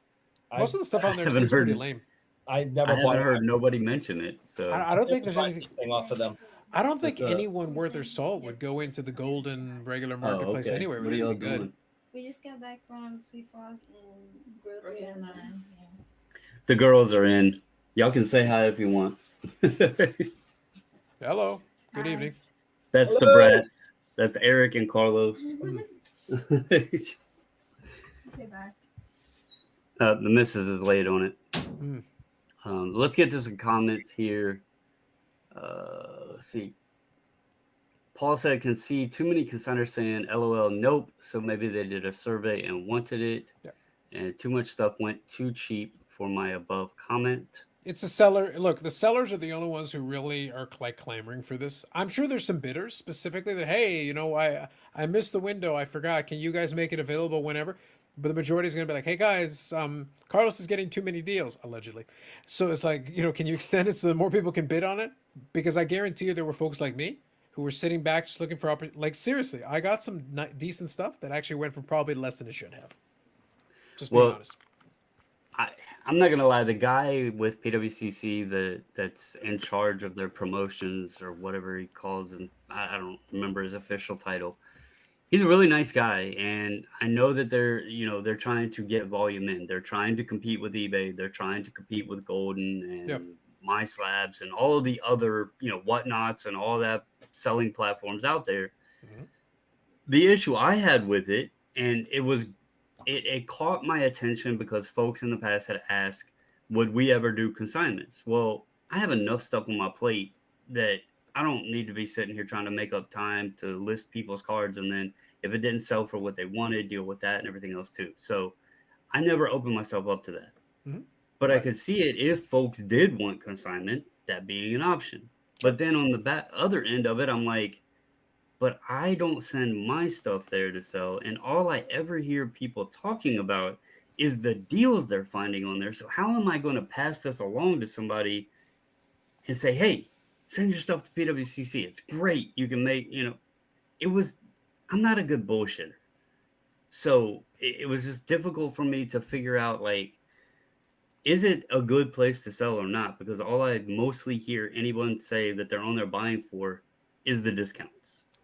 I've Most of the stuff I on there haven't seems pretty heard lame. I've I never bought haven't it. heard nobody mention it. So I don't Never think there's bought anything. anything off of them. I don't think what's up? anyone worth their salt would go into the golden regular Oh, marketplace okay. anyway with What are y'all anything good. doing? We just got back from Sweet Frog and grilled Jeremiah. Yeah. The girls are in. Y'all can say hi if you want. Hello. Good Hi. evening. That's the Hello. brats. That's Eric and Carlos. Okay, bye. The missus is late on it. Mm. Let's get to some comments here. Let's see. Paul said, can see too many consigners saying LOL, nope. So maybe they did a survey and wanted it. Yeah. And too much stuff went too cheap for my above comment. It's the seller. Look, the sellers are the only ones who really are like clamoring for this. I'm sure there's some bidders specifically that, hey, I missed the window. I forgot. Can you guys make it available whenever? But the majority is going to be like, hey guys, Carlos is getting too many deals allegedly. So it's like, can you extend it so that more people can bid on it? Because I guarantee you there were folks like me who were sitting back just looking for like seriously. I got some decent stuff that actually went for probably less than it should have. Just being Well, honest. I'm not gonna lie. The guy with PWCC that's in charge of their promotions or whatever he calls him, I don't remember his official title. He's a really nice guy, and I know that they're trying to get volume in. They're trying to compete with eBay. They're trying to compete with Golden Yep. and My Slabs and all of the other whatnots and all that selling platforms out there. Mhm. The issue I had with it, and it caught my attention because folks in the past had asked, would we ever do consignments? Well, I have enough stuff on my plate that I don't need to be sitting here trying to make up time to list people's cards. And then if it didn't sell for what they wanted, deal with that and everything else too. So I never opened myself up to that. Mhm. But I Right. could see it if folks did want consignment, that being an option. Sure. But then on the other end of it, I'm like, but I don't send my stuff there to sell. And all I ever hear people talking about is the deals they're finding on there. So how am I going to pass this along to somebody and say, hey, send your stuff to PWCC? It's great. You can make, I'm not a good bullshitter. So it was just difficult for me to figure out, like, is it a good place to sell or not? Because all I mostly hear anyone say that they're on there buying for is the discounts.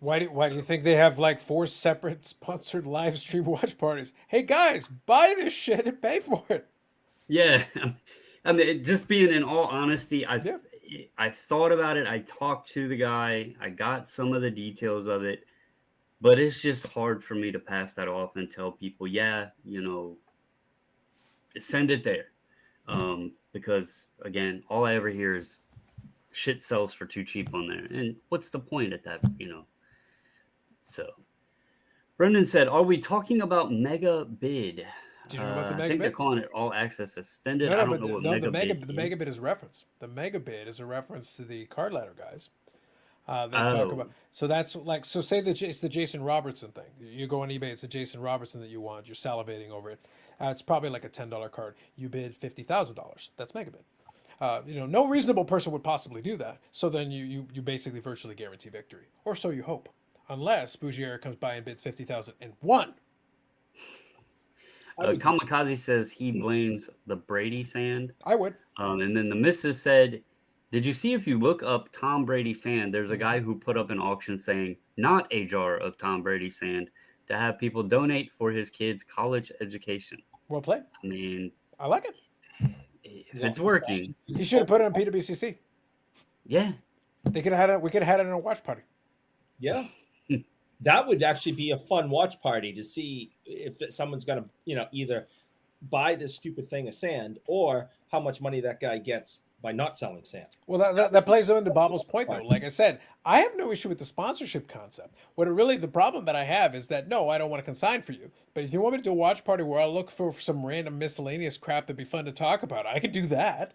Why do you think they have like 4 separate sponsored live stream watch parties? Hey guys, buy this shit and pay for it. Yeah, I mean, just being in all honesty, Yeah. I thought about it. I talked to the guy. I got some of the details of it, but it's just hard for me to pass that off and tell people, yeah, send it there, because again, all I ever hear is shit sells for too cheap on there, and what's the point at that? So, Brendan said, "Are we talking about Mega Bid?" Do you know about the I think they're megabit? calling it All Access Extended. No, I no, don't but know what no, Mega Bid the is. megabit is a reference. The megabit is a reference to the card ladder guys. They talk Oh, about so that's like so say that it's the Jason Robertson thing. You go on eBay, it's the Jason Robertson that you want. You're salivating over it. It's probably like a $10 card. You bid $50,000. That's megabid. No reasonable person would possibly do that. So then you basically virtually guarantee victory, or so you hope, unless Bougier comes by and bids 50,001. I would Kamikaze says he blames the Brady sand. I would. And then the missus said, did you see if you look up Tom Brady sand, there's a Mm-hmm. guy who put up an auction saying, not a jar of Tom Brady sand, to have people donate for his kids' college education. Well played. I mean, I like it. if it's working, He should have put it on PWCC. yeah. They could have had it. We could have had it in a watch party. Yeah. That would actually be a fun watch party to see if someone's going to, either buy this stupid thing of sand or how much money that guy gets by not selling sand. Well, that plays into Bobble's point, though. Like I said, I have no issue with the sponsorship concept. The problem that I have is that no, I don't want to consign for you. But if you want me to do a watch party where I look for some random miscellaneous crap that'd be fun to talk about, I could do that.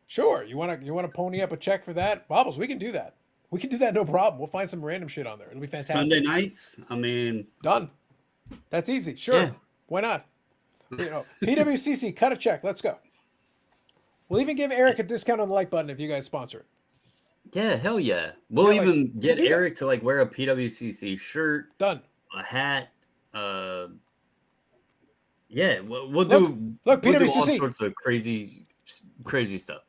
Sure, you want to pony up a check for that, Bobbles? We can do that. We can do that, no problem. We'll find some random shit on there. It'll be fantastic. Sunday nights. I mean, Done. That's easy. Sure. Yeah. Why not? PWCC, cut a check. Let's go. We'll even give Eric a discount on the like button if you guys sponsor it. yeah, hell yeah. We'll Yeah, like, even get do that. Eric to like wear a PWCC shirt, Done. a hat. Yeah, we'll Look, do all PWCC. sorts of crazy stuff.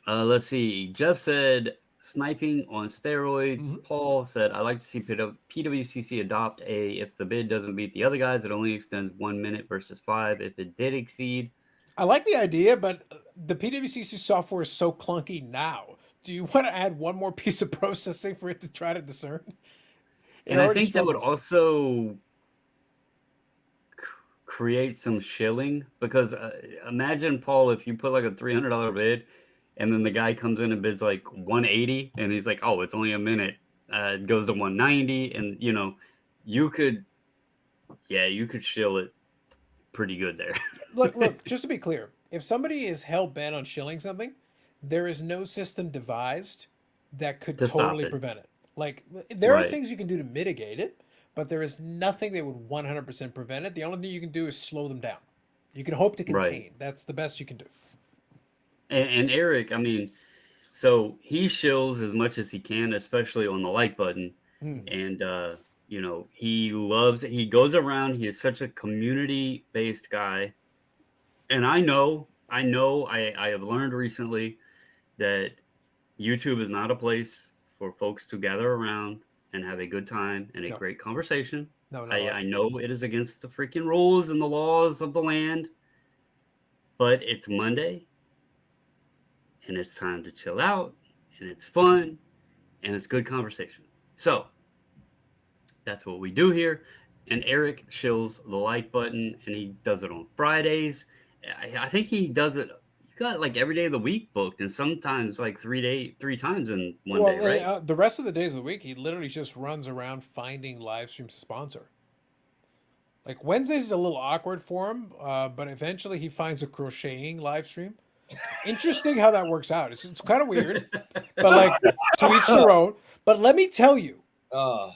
Let's see. Jeff said sniping on steroids. Mhm. Paul said I'd like to see PWCC adopt a if the bid doesn't beat the other guys, it only extends 1 minute versus 5. If it did exceed, I like the idea, but the PWCC software is so clunky now. Do you want to add one more piece of processing for it to try to discern? It and I already think that would struggles. also create some shilling because imagine Paul if you put like a $300 bid and then the guy comes in and bids like 180 and he's like, oh, it's only a minute, it goes to 190, and you could shill it pretty good there. Look, just to be clear, if somebody is hell bent on shilling something, there is no system devised that could To stop totally it. prevent it. Like, there are Right. things you can do to mitigate it, but there is nothing that would 100% prevent it. The only thing you can do is slow them down. You can hope to Right. contain. That's the best you can do. And Eric, I mean, so he shills as much as he can, especially on the like button. Hmm. And he loves it. He goes around, he is such a community based guy. And I have learned recently that YouTube is not a place for folks to gather around and have a good time and a No. great conversation. No, no. I know it is against the freaking rules and the laws of the land, but it's Monday and it's time to chill out and it's fun and it's good conversation. So that's what we do here. And Eric shills the like button and he does it on Fridays. I think he does it. You got like every day of the week booked and sometimes like 3 times in one day, right? The rest of the days of the week, he literally just runs around finding live streams to sponsor. Like Wednesdays is a little awkward for him, but eventually he finds a crocheting live stream. Interesting how that works out. It's kind of weird, but like to each their own. But let me tell you,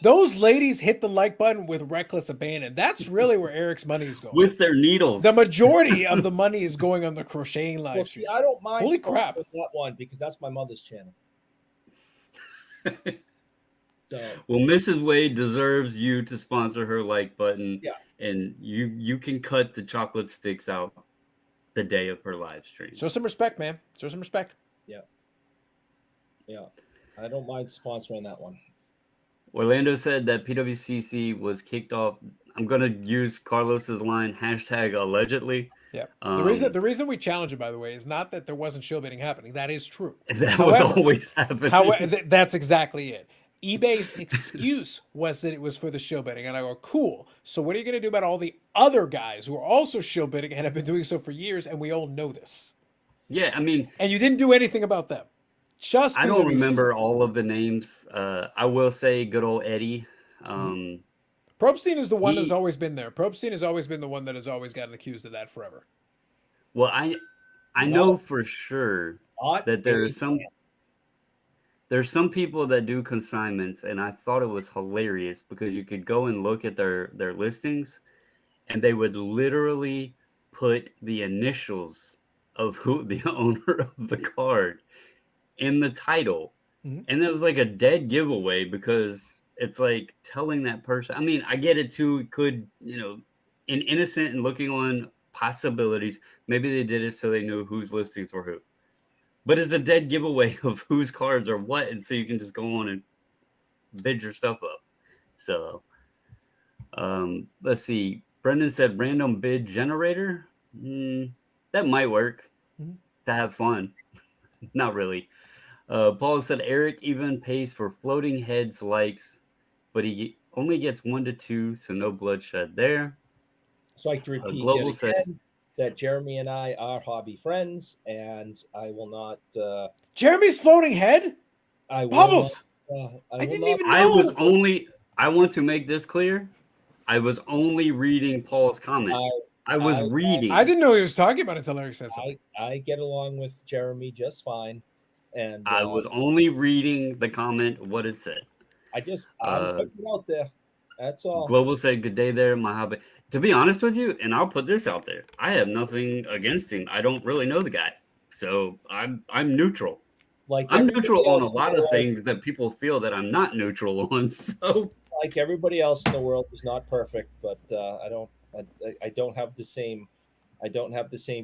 those ladies hit the like button with reckless abandon. That's really where Eric's money is going. With their needles. The majority of the money is going on the crocheting live Well, stream. see, I don't mind Holy crap. sponsoring that one because that's my mother's channel. So Well, Mrs. Wade deserves you to sponsor her like button. Yeah. And you can cut the chocolate sticks out the day of her live stream. Show some respect, man. Show some respect. yeah, I don't mind sponsoring that one. Orlando said that PWCC was kicked off. I'm gonna use Carlos's line #allegedly. Yeah. Um, The reason we challenge it, by the way, is not that there wasn't show bidding happening. That is true. That was However- always happening. That's exactly it. eBay's excuse was that it was for the show bidding, and I go, cool. So what are you going to do about all the other guys who are also show bidding and have been doing so for years, and we all know this? Yeah, I mean, And you didn't do anything about them. Just I don't PWCC. remember all of the names. I will say, good old Eddie. Probstein is the one that's He- always been there. Probstein has always been the one that has always gotten accused of that forever. Well, I know for sure Not that there any is some. There's some people that do consignments, and I thought it was hilarious because you could go and look at their listings, and they would literally put the initials of who the owner of the card in the title, Mhm. and it was like a dead giveaway because it's like telling that person. I mean, I get it too. It could, in innocent and looking on possibilities, maybe they did it so they knew whose listings were who. But it's a dead giveaway of whose cards are what, and so you can just go on and bid your stuff up. So, let's see. Brendan said random bid generator. That might work Mhm. to have fun. Not really. Paul said Eric even pays for floating heads likes, but he only gets 1 to 2, so no bloodshed there. So I like to repeat Global yet says again, that Jeremy and I are hobby friends, and I will not. Jeremy's floating head? I will not. Bubbles! I I will didn't not. even I was know. only. I want to make this clear. I was only reading Paul's comment. I I was I I reading. didn't know he was talking about it until Eric said something. I get along with Jeremy just fine, and I was only reading the comment, what it said. I'm Uh, putting it out there. That's all. Global said, "Good day there, my hobby." To be honest with you, and I'll put this out there, I have nothing against him. I don't really know the guy, so I'm neutral. Like I'm everybody neutral on a else in the lot of world, things that people feel that I'm not neutral on. So like everybody else in the world is not perfect, but I don't have the same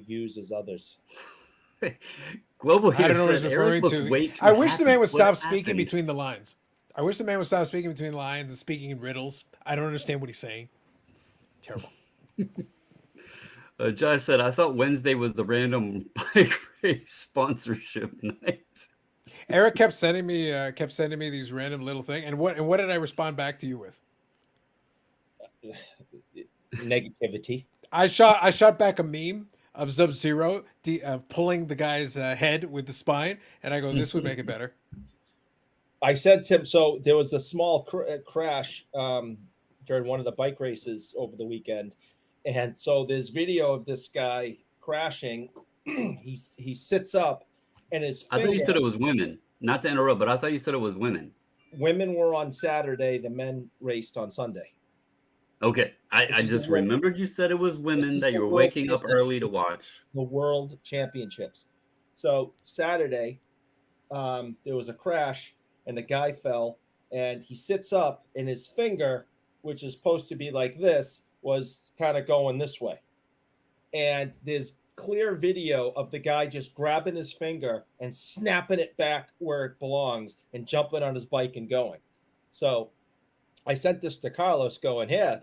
views as others. Global I here don't know what he's said Eric referring looks to. way too I wish the man happy. would What stop speaking happened? between the lines. I wish the man would stop speaking between the lines and speaking in riddles. I don't understand what he's saying. Terrible. Josh said, "I thought Wednesday was the random bike race sponsorship night." Eric kept sending me these random little thing. And what did I respond back to you with? Negativity. I shot back a meme of Sub-Zero pulling the guy's head with the spine, and I go, this would make it better. I said to him, so there was a small crash during one of the bike races over the weekend, and so there's video of this guy crashing. He sits up, and his I thought you finger. said it was women. Not to interrupt, but I thought you said it was women. Women were on Saturday. The men raced on Sunday. Okay, I just remembered you said it was women that you were waking up early to watch. The World Championships. So Saturday, there was a crash, and the guy fell, and he sits up, and his finger, which is supposed to be like this, was kind of going this way. And there's clear video of the guy just grabbing his finger and snapping it back where it belongs and jumping on his bike and going. So I sent this to Carlos going, yeah,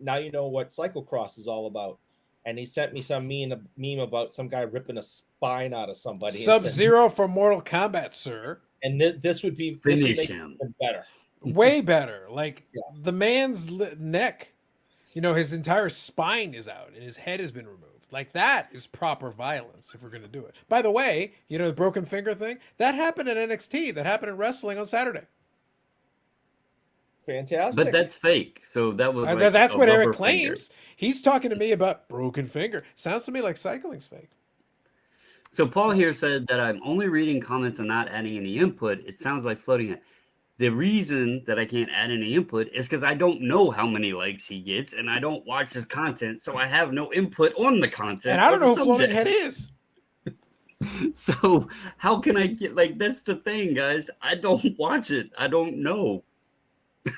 now you know what cyclocross is all about. And he sent me some meme about some guy ripping a spine out of somebody. Sub-Zero for Mortal Kombat, sir. And this would make him it better. Way better. Like Yeah. the man's neck, his entire spine is out and his head has been removed. Like that is proper violence if we're going to do it. By the way, the broken finger thing, that happened at NXT. That happened in wrestling on Saturday. Fantastic. But that's fake. So that was that's what Eric finger. claims. He's talking to me about broken finger. Sounds to me like cycling's fake. So Paul here said that I'm only reading comments and not adding any input. It sounds like floating it. The reason that I can't add any input is because I don't know how many likes he gets, and I don't watch his content, so I have no input on the content. And I don't know who Floating Head is. So how can I get, that's the thing, guys. I don't watch it. I don't know.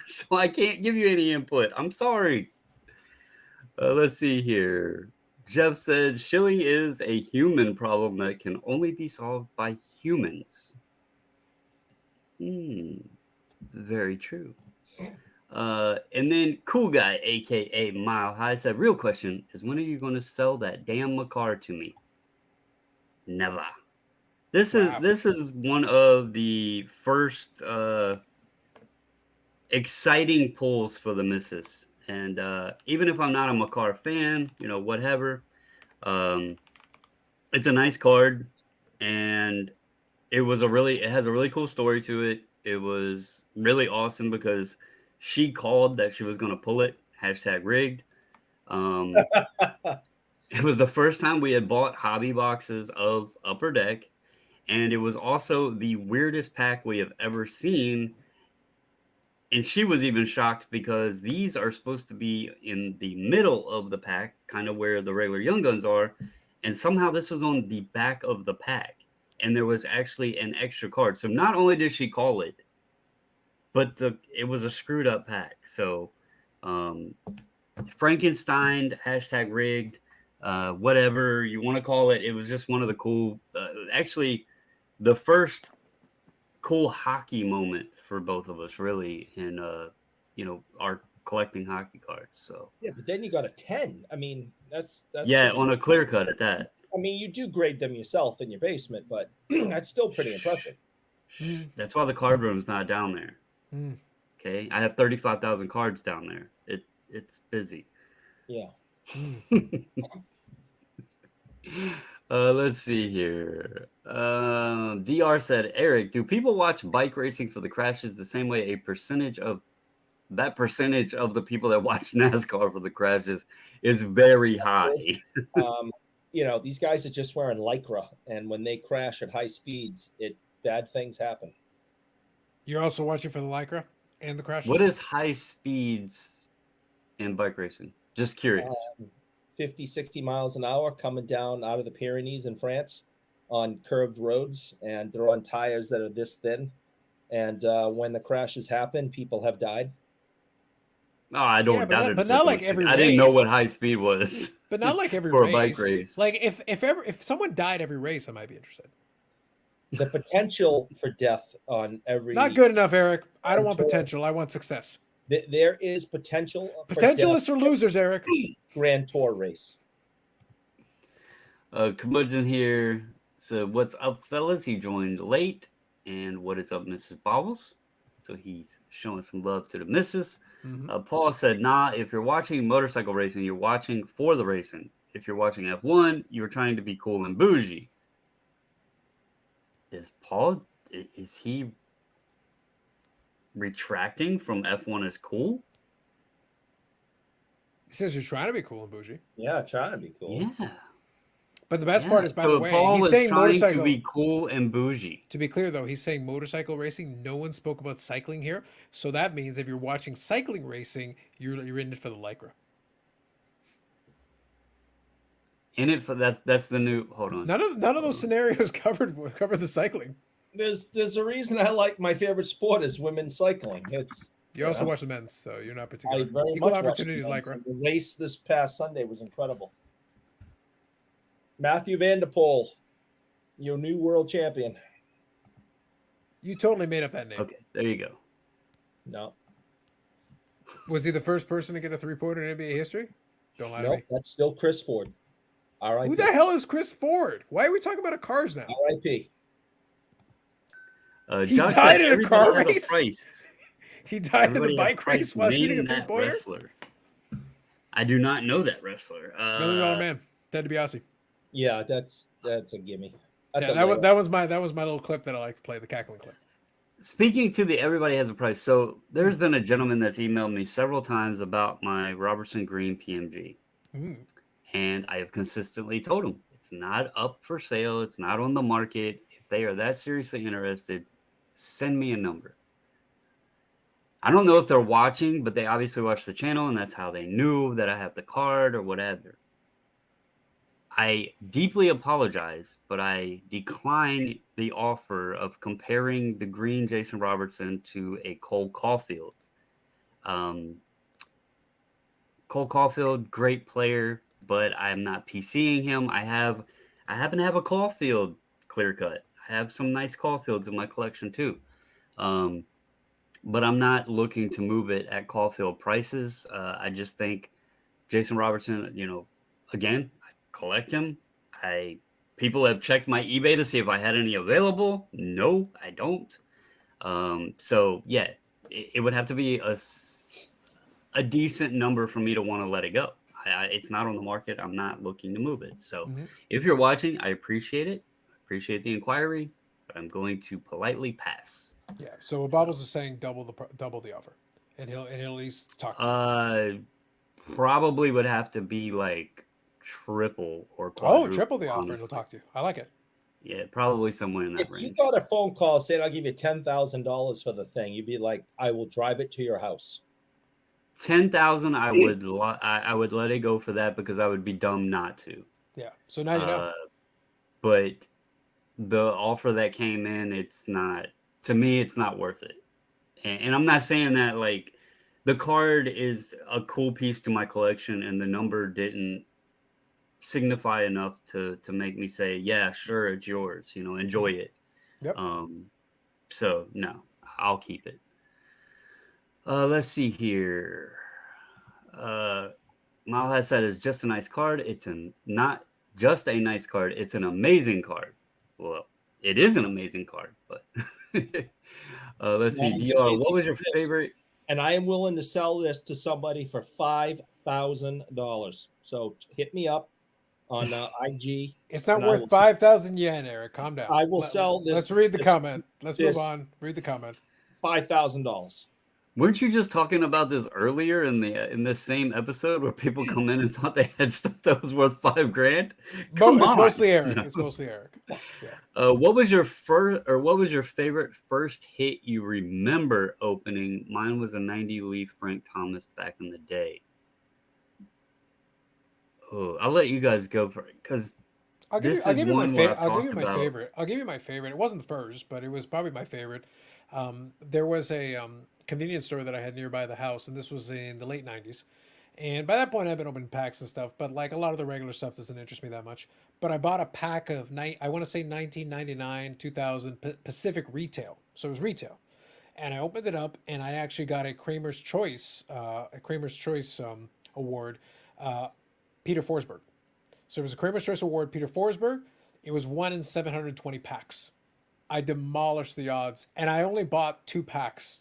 So I can't give you any input. I'm sorry. Let's see here. Jeff said, shilling is a human problem that can only be solved by humans. Very true. And then Cool Guy, aka Mile High, said, real question is, when are you going to sell that damn Macar to me? Never. This is one of the first exciting pulls for the missus. And even if I'm not a Macar fan, whatever, it's a nice card, and it has a really cool story to it. It was really awesome because she called that she was going to pull it, #rigged. It was the first time we had bought hobby boxes of Upper Deck, and it was also the weirdest pack we have ever seen. And she was even shocked because these are supposed to be in the middle of the pack, kind of where the regular Young Guns are. And somehow this was on the back of the pack. And there was actually an extra card. So not only did she call it, but it was a screwed up pack. So Frankenstein, #rigged, whatever you want to call it. It was just one of the cool, actually the first cool hockey moment for both of us, really, in our collecting hockey cards. So yeah, but then you got a 10. I mean, that's on a clear cut at that. I mean, you do grade them yourself in your basement, but that's still pretty impressive. That's why the card room's not down there. Okay, I have 35,000 cards down there. It's busy. Yeah. Let's see here. DR said, Eric, do people watch bike racing for the crashes the same way percentage of the people that watch NASCAR for the crashes is very high? These guys are just wearing Lycra, and when they crash at high speeds, bad things happen. You're also watching for the Lycra and the crashes? What is high speeds in bike racing? Just curious. 50, 60 miles an hour coming down out of the Pyrenees in France on curved roads, and they're on tires that are this thin. And when the crashes happen, people have died. Oh, I don't doubt it. But not like every race. I didn't know what high speed was. But not like every for race. A bike race. Like if someone died every race, I might be interested. The potential for death on every not good enough, Eric. I don't want potential. I want success. There is potential. Potential is for losers, Eric. Grand Tour race. Curmudgeon here. So what's up, fellas? He joined late. And what is up, Mrs. Bobbles? So he's showing some love to the missus. Mm-hmm. Paul said, nah, if you're watching motorcycle racing, you're watching for the racing. If you're watching F1, you're trying to be cool and bougie. Is he retracting from F1 is cool? He says you're trying to be cool and bougie. Yeah, trying to be cool. Yeah. But the best part is, by the way, Paul he's saying motorcycle. To be cool and bougie. To be clear, though, he's saying motorcycle racing. No one spoke about cycling here, so that means if you're watching cycling racing, you're in it for the Lycra. In it for that's the new. Hold on. None of those scenarios cover the cycling. There's a reason I like my favorite sport is women's cycling. You also watch the men's, so you're not particular. I very Equal much opportunities, Lycra. The race this past Sunday was incredible. Matthew Vanderpool, your new world champion. You totally made up that name. Okay, there you go. No. Was he the first person to get a 3-pointer in NBA history? Don't lie to me. That's still Chris Ford. R.I.P. Who the hell is Chris Ford? Why are we talking about cars now? R.I.P. He died in a car race? He died in the bike race while shooting a 3-pointer? I do not know that wrestler. $1 Million Man, Ted DiBiase. Yeah, that's a gimme. That was my little clip that I like to play, the cackling clip. Speaking to the everybody has a price. So there's been a gentleman that's emailed me several times about my Robertson Green PMG. And I have consistently told him it's not up for sale. It's not on the market. If they are that seriously interested, send me a number. I don't know if they're watching, but they obviously watch the channel, and that's how they knew that I have the card or whatever. I deeply apologize, but I decline the offer of comparing the green Jason Robertson to a Cole Caulfield. Cole Caulfield, great player, but I'm not PCing him. I happen to have a Caulfield clear cut. I have some nice Caulfields in my collection too. But I'm not looking to move it at Caulfield prices. I just think Jason Robertson, again, I collect him. People have checked my eBay to see if I had any available. No, I don't. So yeah, it would have to be a decent number for me to want to let it go. It's not on the market. I'm not looking to move it. So if you're watching, I appreciate it. I appreciate the inquiry, but I'm going to politely pass. Yeah. So what Bobbles is saying, double the offer, and he'll at least talk to you. Probably would have to be like triple or quadruple. Triple the offer, and he'll talk to you. I like it. Yeah, probably somewhere in that range. If you got a phone call saying I'll give you $10,000 for the thing, you'd be like, I will drive it to your house. 10,000, I would let it go for that because I would be dumb not to. Yeah. So now you know. But the offer that came in, it's not. To me, it's not worth it. And I'm not saying that like the card is a cool piece to my collection and the number didn't signify enough to make me say, yeah, sure, it's yours, enjoy it. Yep. So no, I'll keep it. Let's see here. Mile has said it's just a nice card. It's not just a nice card. It's an amazing card. Well, it is an amazing card, but let's see. DR, what was your favorite? And I am willing to sell this to somebody for $5,000. So hit me up. on IG, It's not and I worth will 5,000 yen, Eric. Calm down. I will sell Let's read the this comment. Let's move this on. Read the comment. $5,000. Weren't you just talking about this earlier in this same episode where people come in and thought they had stuff that was worth $5,000? Come It's on. mostly Eric. No. It's mostly Eric. Yeah. What was your favorite first hit you remember opening? Mine was a 90 Leaf Frank Thomas back in the day. Oh, I'll let you guys go for it because I'll give this you is one where I've I'll give talked you my about. favorite. I'll give you my favorite. It wasn't the first, but it was probably my favorite. There was a convenience store that I had nearby the house, and this was in the late '90s. And by that point, I've been opening packs and stuff, but like a lot of the regular stuff doesn't interest me that much. But I bought a pack of I want to say 1999, 2000 Pacific Retail. So it was retail, and I opened it up, and I actually got a Kramer's Choice award, uh, Peter Forsberg. So it was a Kramer's Choice Award, Peter Forsberg. It was 1 in 720 packs. I demolished the odds, and I only bought two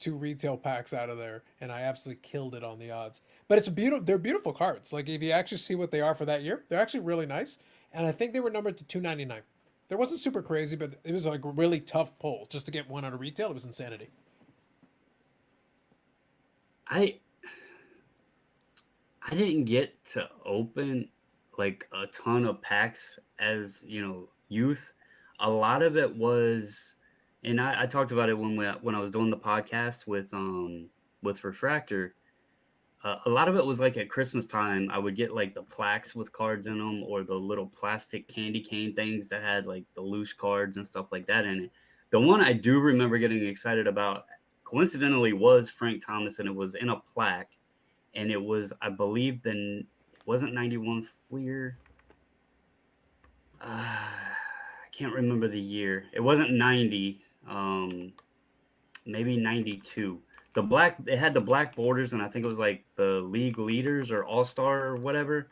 retail packs out of there, and I absolutely killed it on the odds. But they're beautiful cards. Like if you actually see what they are for that year, they're actually really nice. And I think they were numbered to 299. There wasn't super crazy, but it was like a really tough pull just to get one out of retail. It was insanity. I didn't get to open like a ton of packs as youth. A lot of it was, and I talked about it when I was doing the podcast with Refractor. A lot of it was like at Christmas time, I would get like the plaques with cards in them or the little plastic candy cane things that had like the loose cards and stuff like that in it. The one I do remember getting excited about, coincidentally, was Frank Thomas, and it was in a plaque, and it was, I believe, it wasn't 91 Fleer. I can't remember the year. It wasn't 90. Maybe 92. It had the black borders, and I think it was like the league leaders or all-star or whatever.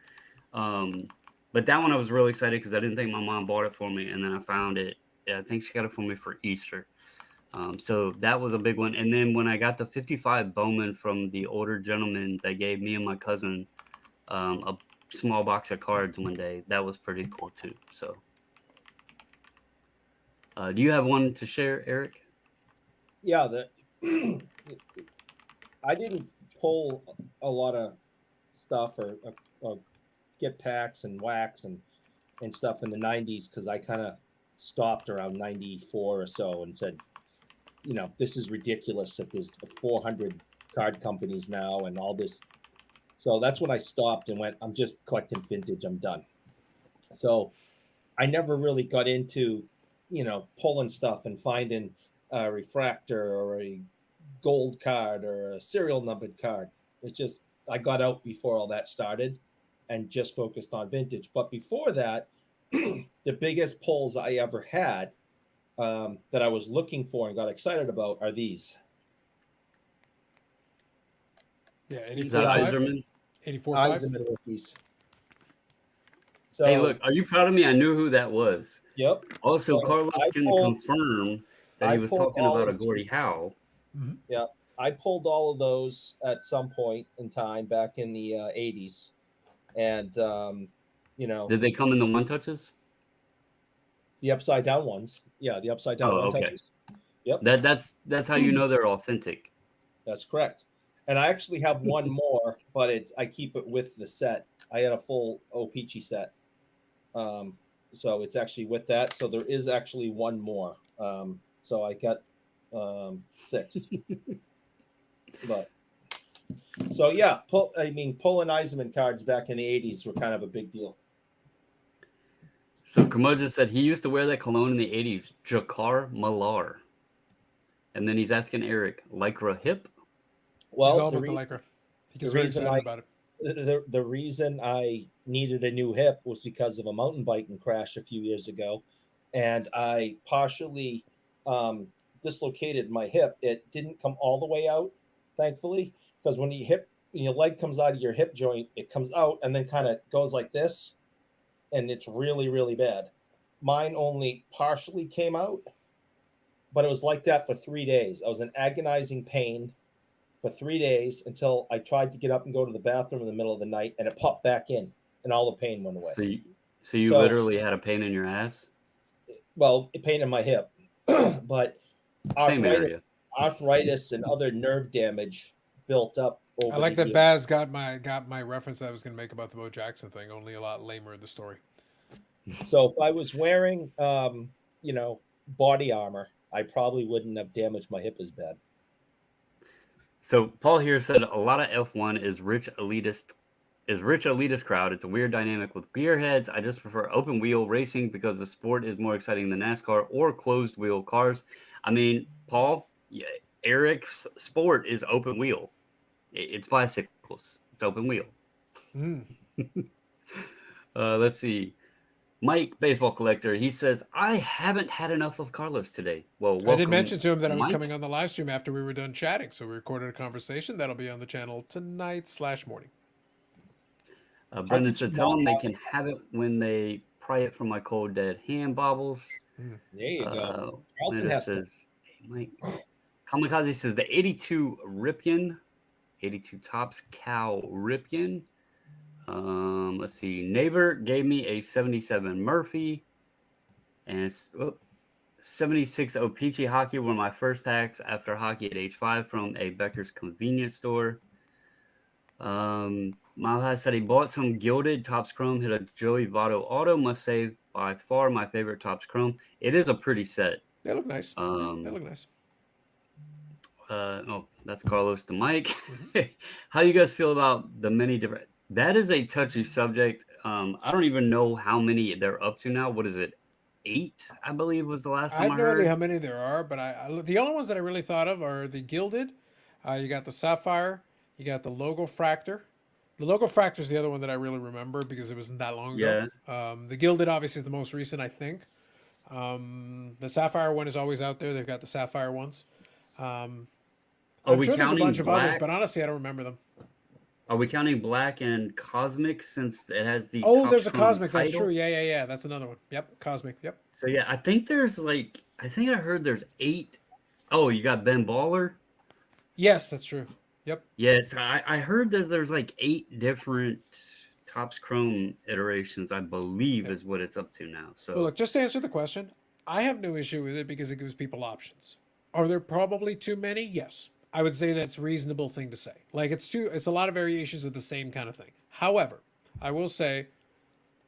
But that one I was really excited because I didn't think my mom bought it for me, and then I found it. Yeah, I think she got it for me for Easter. So that was a big one. And then when I got the 55 Bowman from the older gentleman that gave me and my cousin a small box of cards one day, that was pretty cool too. So do you have one to share, Eric? Yeah, I didn't pull a lot of stuff or get packs and wax and stuff in the 90s because I kind of stopped around 94 or so and said, this is ridiculous that there's 400 card companies now and all this. So that's when I stopped and went, I'm just collecting vintage. I'm done. So I never really got into, pulling stuff and finding a refractor or a gold card or a serial numbered card. It's just, I got out before all that started and just focused on vintage. But before that, the biggest pulls I ever had that I was looking for and got excited about are these. Yeah, Is that 84.5. Iserman? 84.5. Eisenman rookies. So, Hey, look, are you proud of me? I knew who that was. yep. Also, So Carlos can confirm that he was pulled talking all about a of Gordie these. Howe. Mm-hmm. Yeah, I pulled all of those at some point in time back in the 80s. And, Did they come in the one touches? the upside down ones. Yeah, the upside down one okay. touches. Yep. That's how you know they're authentic. That's correct. And I actually have one more, but I keep it with the set. I had a full O-Pee-Chee set. So it's actually with that. So there is actually one more. So I got 6. But so yeah, pulling Eisenman cards back in the 80s were kind of a big deal. So Kamoja said he used to wear that cologne in the 80s, Jakar Malar. And then he's asking Eric, Lycra hip? He's all Well, about the Lycra. He gets very excited about it. the reason I needed a new hip was because of a mountain biking crash a few years ago, and I partially dislocated my hip. It didn't come all the way out, thankfully, because when your leg comes out of your hip joint, it comes out and then kind of goes like this, and it's really, really bad. Mine only partially came out, but it was like that for 3 days. I was in agonizing pain for 3 days until I tried to get up and go to the bathroom in the middle of the night, and it popped back in, and all the pain went away. So you So, literally had a pain in your ass? well, a pain in my hip, but Same area. arthritis and other nerve damage built up I over the like that years. Baz got my reference that I was going to make about the Bo Jackson thing. Only a lot lamer the story. So if I was wearing, body armor, I probably wouldn't have damaged my hip as bad. So Paul here said a lot of F1 is rich elitist crowd. It's a weird dynamic with gearheads. I just prefer open wheel racing because the sport is more exciting than NASCAR or closed wheel cars. I mean, Paul, yeah, Eric's sport is open wheel. It's bicycles. It's open wheel. Mm. Let's see. Mike, baseball collector, he says, I haven't had enough of Carlos today. Well, I did welcome, mention to him that I was Mike. coming on the live stream after we were done chatting, so we recorded a conversation that'll be on the channel tonight/morning. How Brendan could you said, tell not them they have? can have it when they pry it from my cold dead hand bobbles. Mm. There you go. Charlton Linda has to. says, hey, Mike. Kamikaze says, the 82 Ripken, 82 Tops Cow Ripken. Let's see. Neighbor gave me a 77 Murphy and 76 Opeachy Hockey were my first packs after hockey at age 5 from a Becker's convenience store. Malha said he bought some gilded Topps Chrome, hit a Joey Votto auto. Must say, by far my favorite Topps Chrome. It is a pretty set. They look nice. They look nice. That's Carlos to Mike. How you guys feel about the many different? That is a touchy subject. I don't even know how many they're up to now. What is it? 8, I believe, was the last I time have I no idea heard. how many there are, but the only ones that I really thought of are the gilded. You got the sapphire. You got the logo fractor. The logo fractor is the other one that I really remember because it wasn't that long ago. Yeah. The gilded obviously is the most recent, I think. The sapphire one is always out there. They've got the sapphire ones. Are I'm we sure there's a counting bunch of others, black? but honestly, I don't remember them. Are we counting black and cosmic since it has the Oh, Topps there's a Chrome cosmic. That's title? true. Yeah. That's another one. Yep, cosmic. Yep. So yeah, I think there's I think I heard there's 8. Oh, you got Ben Baller? Yes, that's true. Yep. Yeah, I heard that there's 8 different Topps Chrome iterations, I believe, is what it's up to now. Well, So look, just to answer the question, I have no issue with it because it gives people options. Are there probably too many? Yes. I would say that's a reasonable thing to say. It's a lot of variations of the same kind of thing. However, I will say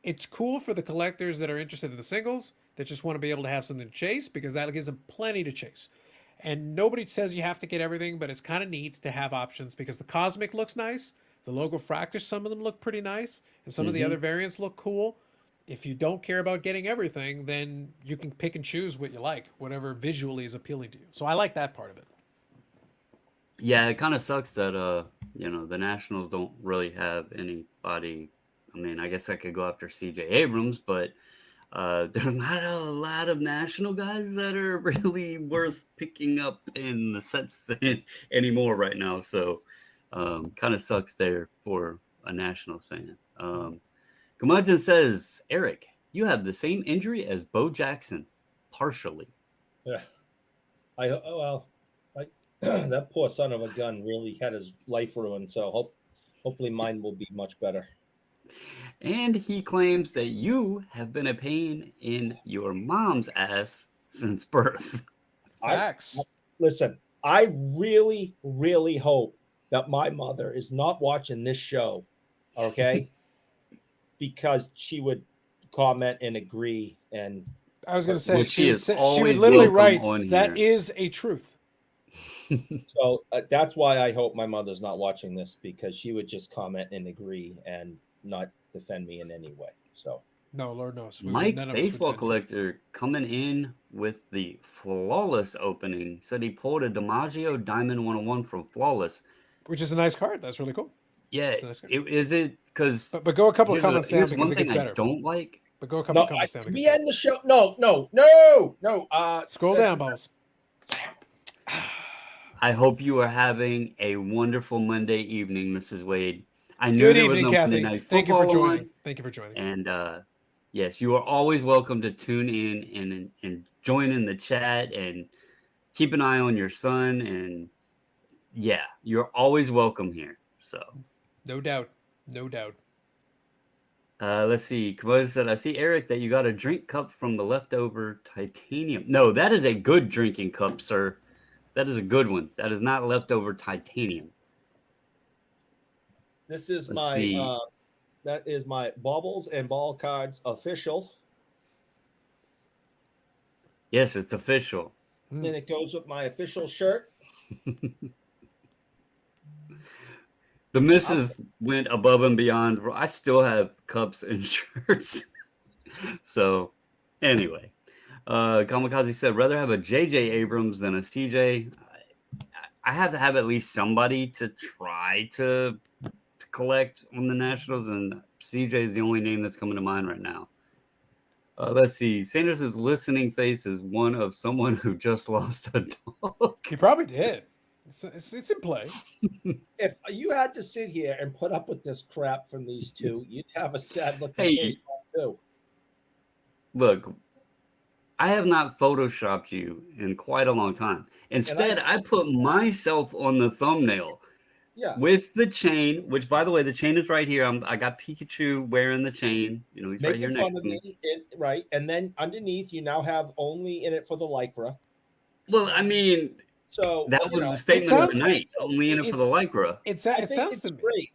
it's cool for the collectors that are interested in the singles that just want to be able to have something to chase because that gives them plenty to chase. And nobody says you have to get everything, but it's kind of neat to have options because the Cosmic looks nice. The Logo Fractors, some of them look pretty nice, and some of the other variants look cool. If you don't care about getting everything, then you can pick and choose what you like, whatever visually is appealing to you. So I like that part of it. yeah, it kind of sucks that the Nationals don't really have anybody. I mean, I guess I could go after CJ Abrams, but there's not a lot of national guys that are really worth picking up in the sets anymore right now. So kind of sucks there for a Nationals fan. Curmudgeon says, Eric, you have the same injury as Bo Jackson, partially. Yeah. I that poor son of a gun really had his life ruined. So hopefully mine will be much better. And he claims that you have been a pain in your mom's ass since birth. Facts. Listen, I really, really hope that my mother is not watching this show, okay? Because she would comment and agree. And I was going to Well, say she is she would always literally welcome write on that here. is a truth. so that's why I hope my mother's not watching this because she would just comment and agree and not defend me in any way. So No, Lord knows. Mike, None of us would baseball defend you. collector, coming in with the flawless opening, said he pulled a DiMaggio Diamond 101 from Flawless. Which is a nice card. That's really cool. Yeah, It's a nice card. is it because But go a couple of comments down here's because one it thing gets I better. don't like. But go a couple no, of comments down. can It we gets better. end the show? No. Scroll down, Bubbles. I hope you are having a wonderful Monday evening, Mrs. Wade. I knew Good there was evening, no Monday Kathy. Night Thank you for Football joining. on, Thank you for joining. and yes, you are always welcome to tune in and join in the chat and keep an eye on your son. And yeah, you're always welcome here. So No doubt. No doubt. Let's see. Kamota said, I see, Eric, that you got a drink cup from the leftover titanium. No, that is a good drinking cup, sir. That is a good one. That is not leftover titanium. This is Let's my see. that is my baubles and ball cards official. Yes, it's official. Then it goes with my official shirt. The missus went above and beyond. I still have cups and shirts. So, anyway. Kamikaze said, rather have a J.J. Abrams than a C.J. I have to have at least somebody to try to collect on the Nationals, and C.J. is the only name that's coming to mind right now. Let's see. Sanders' listening face is one of someone who just lost a dog. He probably did. It's in play. If you had to sit here and put up with this crap from these two, you'd have a sad looking Hey. face too. Look, I have not photoshopped you in quite a long time. Instead, I put myself on the thumbnail. Yeah. With the chain, which, by the way, the chain is right here. I got Pikachu wearing the chain. You know, he's right here next to me. Right. And then underneath, you now have only in it for the Lycra. Well, I mean, so that was the statement of the night. Only in it for the Lycra. It sounds to me great.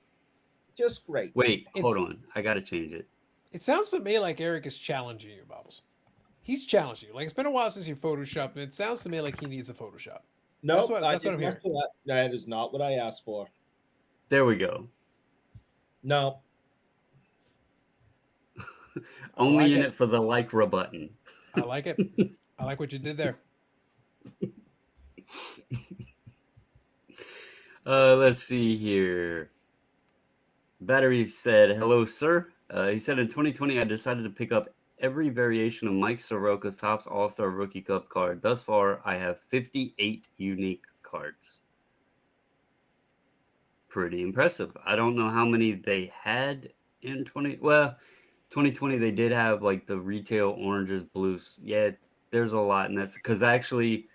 Just great. Wait, hold on. I got to change it. It sounds to me like Eric is challenging you, Bubbles. He's challenging you. Like, it's been a while since you photoshopped, and it sounds to me like he needs a Photoshop. No, that's what I'm hearing. That is not what I asked for. There we go. No. Only in it for the Lycra button. I like it. I like what you did there. Let's see here. Battery said, hello, sir. He said, in 2020, I decided to pick up every variation of Mike Soroka's Topps All-Star Rookie Cup card. Thus far, I have 58 unique cards. Pretty impressive. I don't know how many they had in 2020 they did have like the retail oranges, blues. Yeah, there's a lot, and that's because actually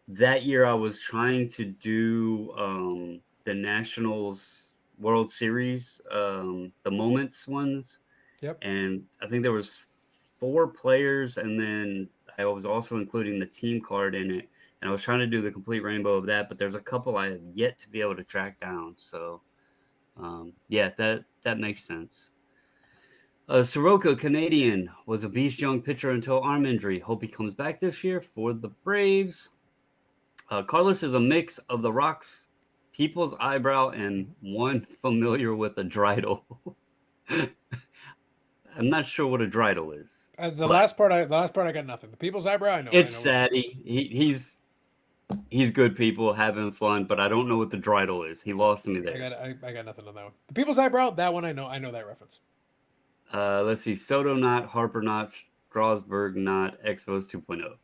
that year I was trying to do the Nationals World Series, the Moments ones. Yep. And I think there was 4 players, and then I was also including the team card in it. And I was trying to do the complete rainbow of that, but there's a couple I have yet to be able to track down. So, yeah, that makes sense. Soroka, Canadian, was a beast young pitcher until arm injury. Hope he comes back this year for the Braves. Carlos is a mix of the Rock's People's Eyebrow and one familiar with a dreidel. I'm not sure what a dreidel is. The last part I got nothing. The People's Eyebrow, I know. It's Sadie. He's good people having fun, but I don't know what the dreidel is. He lost me there. I got nothing on that one. The People's Eyebrow, that one I know. I know that reference. Let's see. Soto not, Harper not, Strasburg not, Expos 2.0.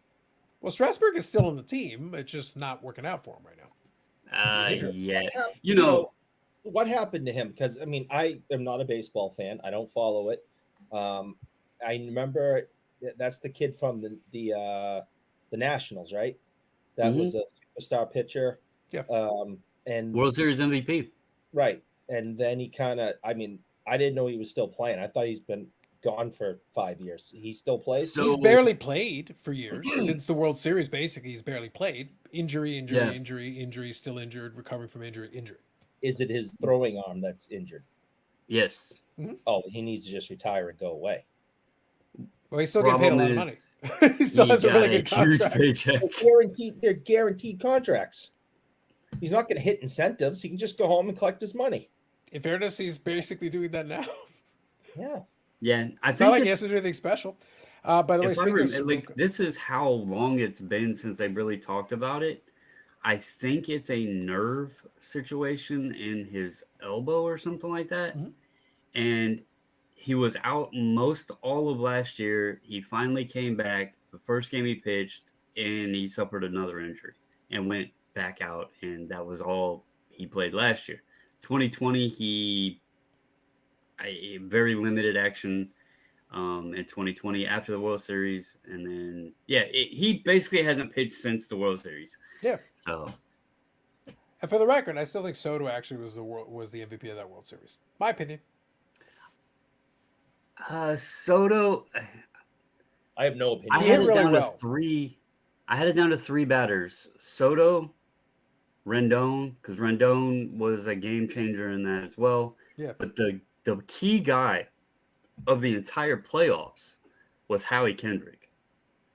Well, Strasburg is still on the team. It's just not working out for him right now. Yeah. You know what happened to him? Because I mean, I am not a baseball fan. I don't follow it. I remember that's the kid from the Nationals, right? That was a superstar pitcher. Yeah. And World Series MVP. Right. And then he kind of, I mean, I didn't know he was still playing. I thought he's been gone for 5 years. He still plays? He's barely played for years. Since the World Series, basically, he's barely played. Injury, still injured, recovering from injury. Is it his throwing arm that's injured? Yes. Mm-hmm. Oh, he needs to just retire and go away. Well, he's still getting paid a lot of money. He still has a really good contract. They're guaranteed contracts. He's not going to hit incentives. He can just go home and collect his money. In fairness, he's basically doing that now. Yeah. Yeah, it's not like he has to do anything special. By the way, this is how long it's been since they really talked about it. I think it's a nerve situation in his elbow or something like that. Mm-hmm. And he was out most all of last year. He finally came back. The first game he pitched, and he suffered another injury and went back out. And that was all he played last year. 2020, very limited action in 2020 after the World Series. And then, he basically hasn't pitched since the World Series. Yeah. So. And for the record, I still think Soto actually was the MVP of that World Series. My opinion. Soto, I have no I opinion He on had hit it. it really down to well. three. I had it down to three batters: Soto, Rendon, because Rendon was a game changer in that as well. Yeah. But the key guy of the entire playoffs was Howie Kendrick.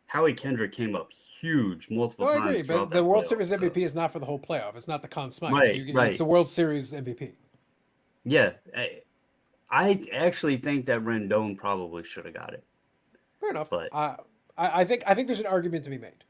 Howie Kendrick came up huge multiple No, I agree. times throughout But the that World playoff. Series So MVP is not for the whole playoff. It's not the Conn Smythe. right, It's right, the World Series MVP. yeah. I actually think that Rendon probably should have got it, Fair enough. but I think there's an argument to be made.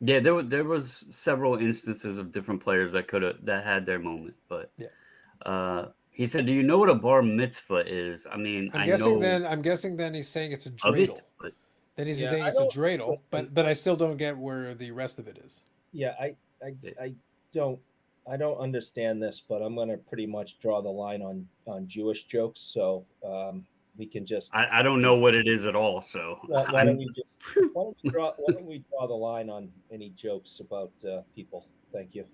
yeah, there was several instances of different players that had their moment, but Yeah. he said, "Do you know what a bar mitzvah is?" I mean, I'm I guessing know then. I'm guessing then he's saying it's a of it, dreidel. but Then he's Yeah, saying I it's a don't dreidel. listen. But I still don't get where the rest of it is. Yeah, I it, I don't I don't understand this, but I'm gonna pretty much draw the line on Jewish jokes. So we can just I don't know what it is at all. So why don't I'm we just why don't we draw the line on any jokes about people? Thank you.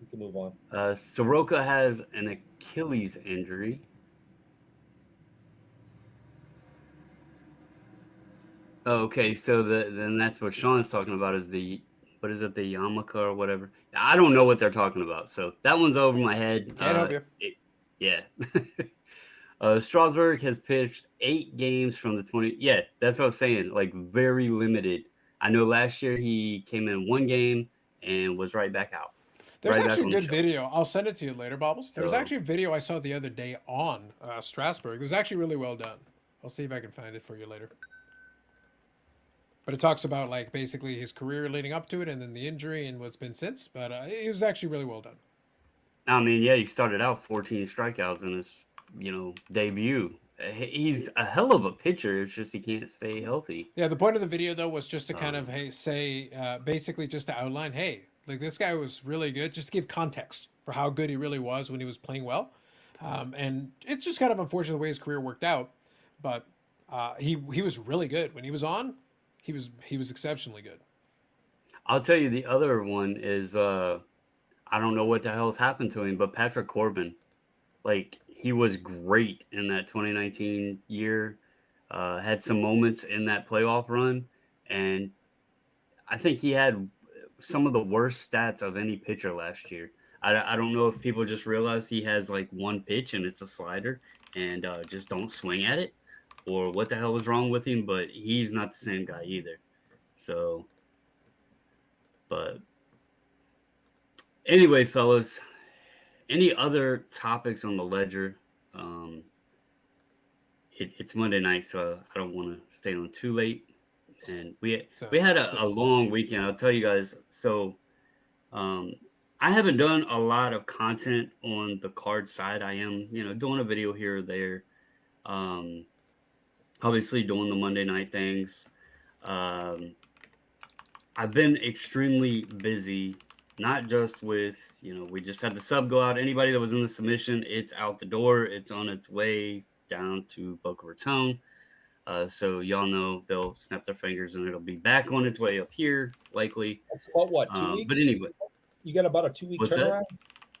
We can move on. Soroka has an Achilles injury. Oh, okay, so then that's what Sean's talking about is the what is it, the yarmulke or whatever? I don't know what they're talking about, so that one's over my head. Can't help you. Yeah. Strasburg has pitched 8 games from the 20. Yeah, that's what I was saying. Like very limited. I know last year he came in 1 game and was right back out, There's right back actually a on the good shelf. video. I'll send it to you later, Bobbles. There was So actually a video I saw the other day on Strasburg. It was actually really well done. I'll see if I can find it for you later. But it talks about like basically his career leading up to it, and then the injury and what's been since. But it was actually really well done. I mean, yeah, he started out 14 strikeouts in his debut. He's a hell of a pitcher. It's just he can't stay healthy. Yeah, the point of the video though was just to kind of Um, hey say basically just to outline hey like this guy was really good, just to give context for how good he really was when he was playing well, and it's just kind of unfortunate the way his career worked out, but he was really good when he was on. He was exceptionally good. I'll tell you the other one is I don't know what the hell's happened to him, but Patrick Corbin, like he was great in that 2019 year. Had some moments in that playoff run, and I think he had some of the worst stats of any pitcher last year. I don't know if people just realize he has like one pitch and it's a slider and just don't swing at it, or what the hell is wrong with him, but he's not the same guy either. So, but anyway, fellas, any other topics on the ledger? Um, it's Monday night, so I don't want to stay on too late. And So we had so a long weekend. I'll tell you guys. So um, I haven't done a lot of content on the card side. I am, doing a video here or there. Um, obviously doing the Monday night things. Um, I've been extremely busy, not just with, we just had the sub go out. Anybody that was in the submission, it's out the door. It's on its way down to Boca Raton. So y'all know they'll snap their fingers and it'll be back on its way up here, likely. That's about what, two But weeks? anyway, You got about a 2 week what's that? turnaround?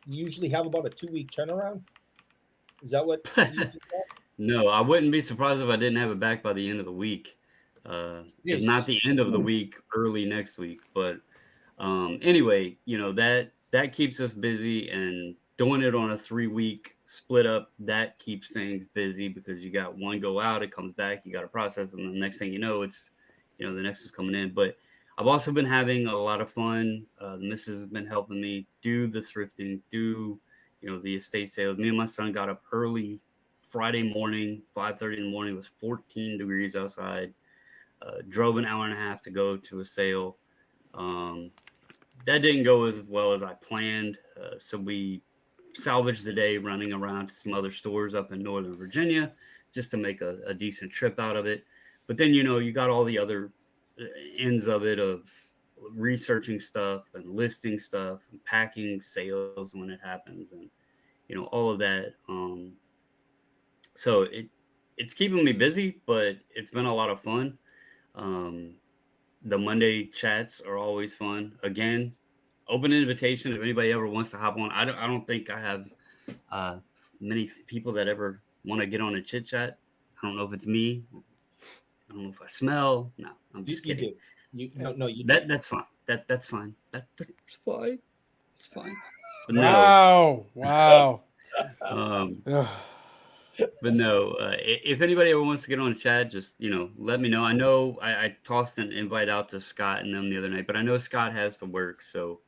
You usually have about a 2 week turnaround? Is that what you usually have? No, I wouldn't be surprised if I didn't have it back by the end of the week. If not Jesus. the end of the week, early next week. But anyway, that keeps us busy, and doing it on a 3-week split up, that keeps things busy because you got one go out, it comes back, you got to process, and the next thing you know, it's the next is coming in. But I've also been having a lot of fun. The missus has been helping me do the thrifting, do the estate sales. Me and my son got up early Friday morning, 5:30 in the morning. It was 14 degrees outside. Drove an hour and a half to go to a sale. Um, that didn't go as well as I planned. So we salvaged the day running around to some other stores up in Northern Virginia just to make a decent trip out of it. But then, you got all the other ends of it of researching stuff and listing stuff and packing sales when it happens and, all of that. So it's keeping me busy, but it's been a lot of fun. Um, the Monday chats are always fun. Again, open invitation if anybody ever wants to hop on. I don't think I have many people that ever want to get on a chit chat. I don't know if it's me. I don't know if I smell. No, I'm just You kidding. do. No, you do. That's fine. That's fine. That's fine. It's fine. But no, Wow. Wow. um, Ugh. but no. If anybody ever wants to get on the chat, just let me know. I know I tossed an invite out to Scott and them the other night, but I know Scott has to work, so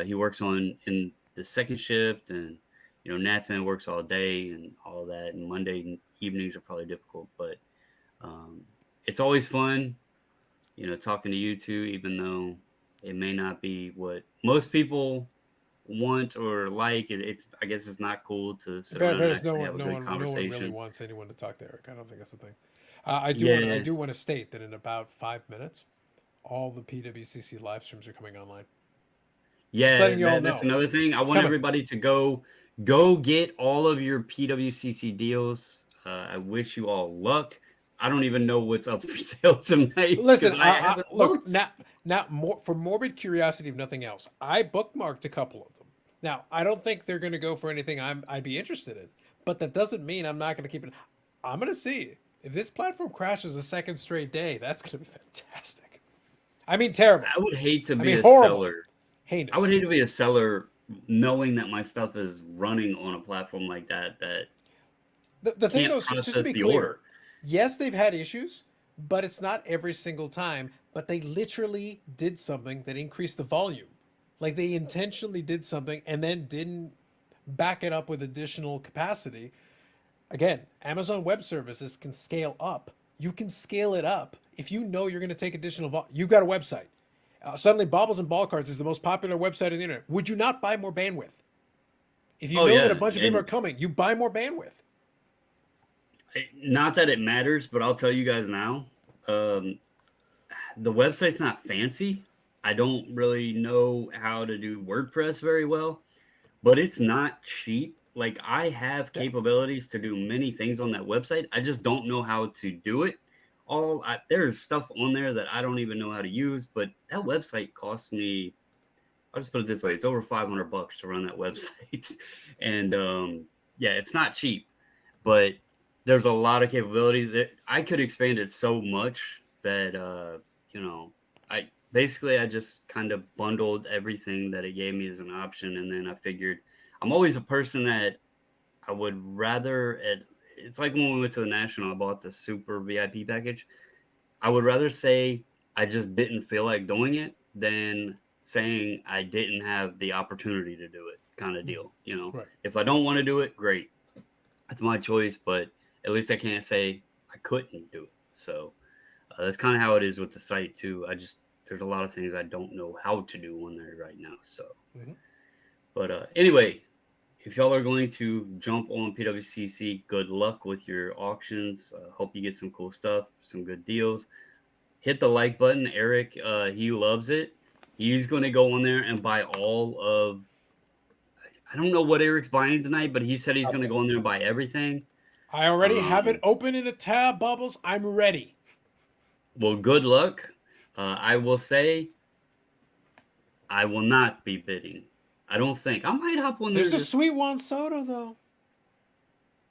he works in the second shift, and Natsman works all day and all that, and Monday evenings are probably difficult, but um, it's always fun, talking to you two, even though it may not be what most people want or like. It's I guess it's not cool to sit around and There's actually have a good no one really conversation. wants anyone to talk to Eric. I don't think that's the thing. I Yeah, do want to state that in about 5 minutes, all the PWCC live streams are coming online. Just yeah, letting you all that's know, another thing. I it's want coming. everybody to go get all of your PWCC deals. I wish you all luck. I don't even know what's up for sale tonight Listen, because I haven't look looked. now more for morbid curiosity, if nothing else. I bookmarked a couple of them. Now I don't think they're going to go for anything I'd be interested in, but that doesn't mean I'm not going to keep it. I'm going to see if this platform crashes a second straight day. That's going to be fantastic. I mean, terrible. I would hate to I be mean, a horrible, seller. I would heinous. hate to be a seller knowing that my stuff is running on a platform like that The thing can't though, just to process be the clear, order. yes, they've had issues, but it's not every single time. But they literally did something that increased the volume. Like they intentionally did something and then didn't back it up with additional capacity. Again, Amazon Web Services can scale up. You can scale it up if you know you're going to take additional volume. You've got a website. Suddenly, Baubles and Ball Cards is the most popular website on the internet. Would you not buy more bandwidth? If you Oh know that a yeah, bunch of people are and coming, you buy more bandwidth. not that it matters, but I'll tell you guys now. Um, the website's not fancy. I don't really know how to do WordPress very well, but it's not cheap. Like I have Yeah. capabilities to do many things on that website. I just don't know how to do it. There's stuff on there that I don't even know how to use, but that website cost me. I'll just put it this way: it's over $500 to run that website, and yeah, it's not cheap, but there's a lot of capability that I could expand it so much that you know, I just kind of bundled everything that it gave me as an option, and then I figured I'm always a person that I would rather. It's like when we went to the National, I bought the super VIP package. I would rather say I just didn't feel like doing it than saying I didn't have the opportunity to do it, kind of deal. Right. If I don't want to do it, great, that's my choice. But at least I can't say I couldn't do it. So that's kind of how it is with the site too. There's a lot of things I don't know how to do on there right now. So, Mm-hmm. but anyway, if y'all are going to jump on PWCC, good luck with your auctions. Hope you get some cool stuff, some good deals. Hit the like button. Eric, he loves it. He's going to go on there and buy all of. I don't know what Eric's buying tonight, but he said he's going to go in there and buy everything. I already have it Um, open in a tab, Bubbles. I'm ready. well, good luck. I will say, I will not be bidding. I don't think I might hop on there. There's a Just sweet Juan Soto, though.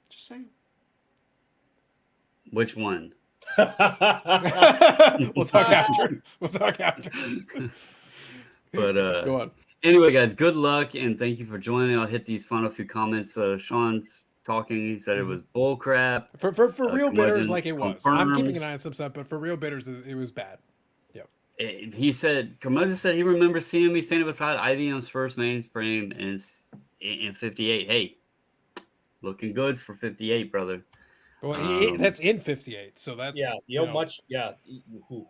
Just saying. which one? We'll talk after. We'll talk after. But Go on. anyway, guys, good luck and thank you for joining. I'll hit these final few comments. Sean's talking. He said it was bull crap. For real bidders, Curmudgeon like it was. I'm keeping an eye confirms. on some stuff, but for real bidders, it was bad. Yep. He said Curmudgeon said he remembers seeing me standing beside IBM's first mainframe in '58. Hey, looking good for '58, brother. Well, Um, that's in '58, so that's Yeah, much. Yeah, ooh.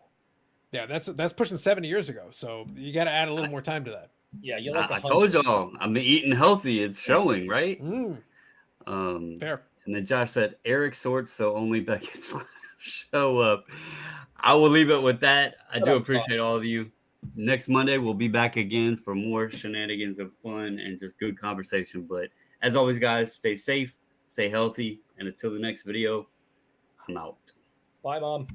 yeah, that's pushing 70 years ago. So you got to add a little more time to that. Yeah, you're like I told 100. y'all I'm eating healthy. It's showing, right? Mm, fair. And then Josh said Eric sorts, so only Beckett's show up. I will leave it with that. I Shut do up, Josh. appreciate all of you. Next Monday, we'll be back again for more shenanigans and fun and just good conversation. But as always, guys, stay safe, stay healthy, and until the next video, I'm out. Bye, Mom.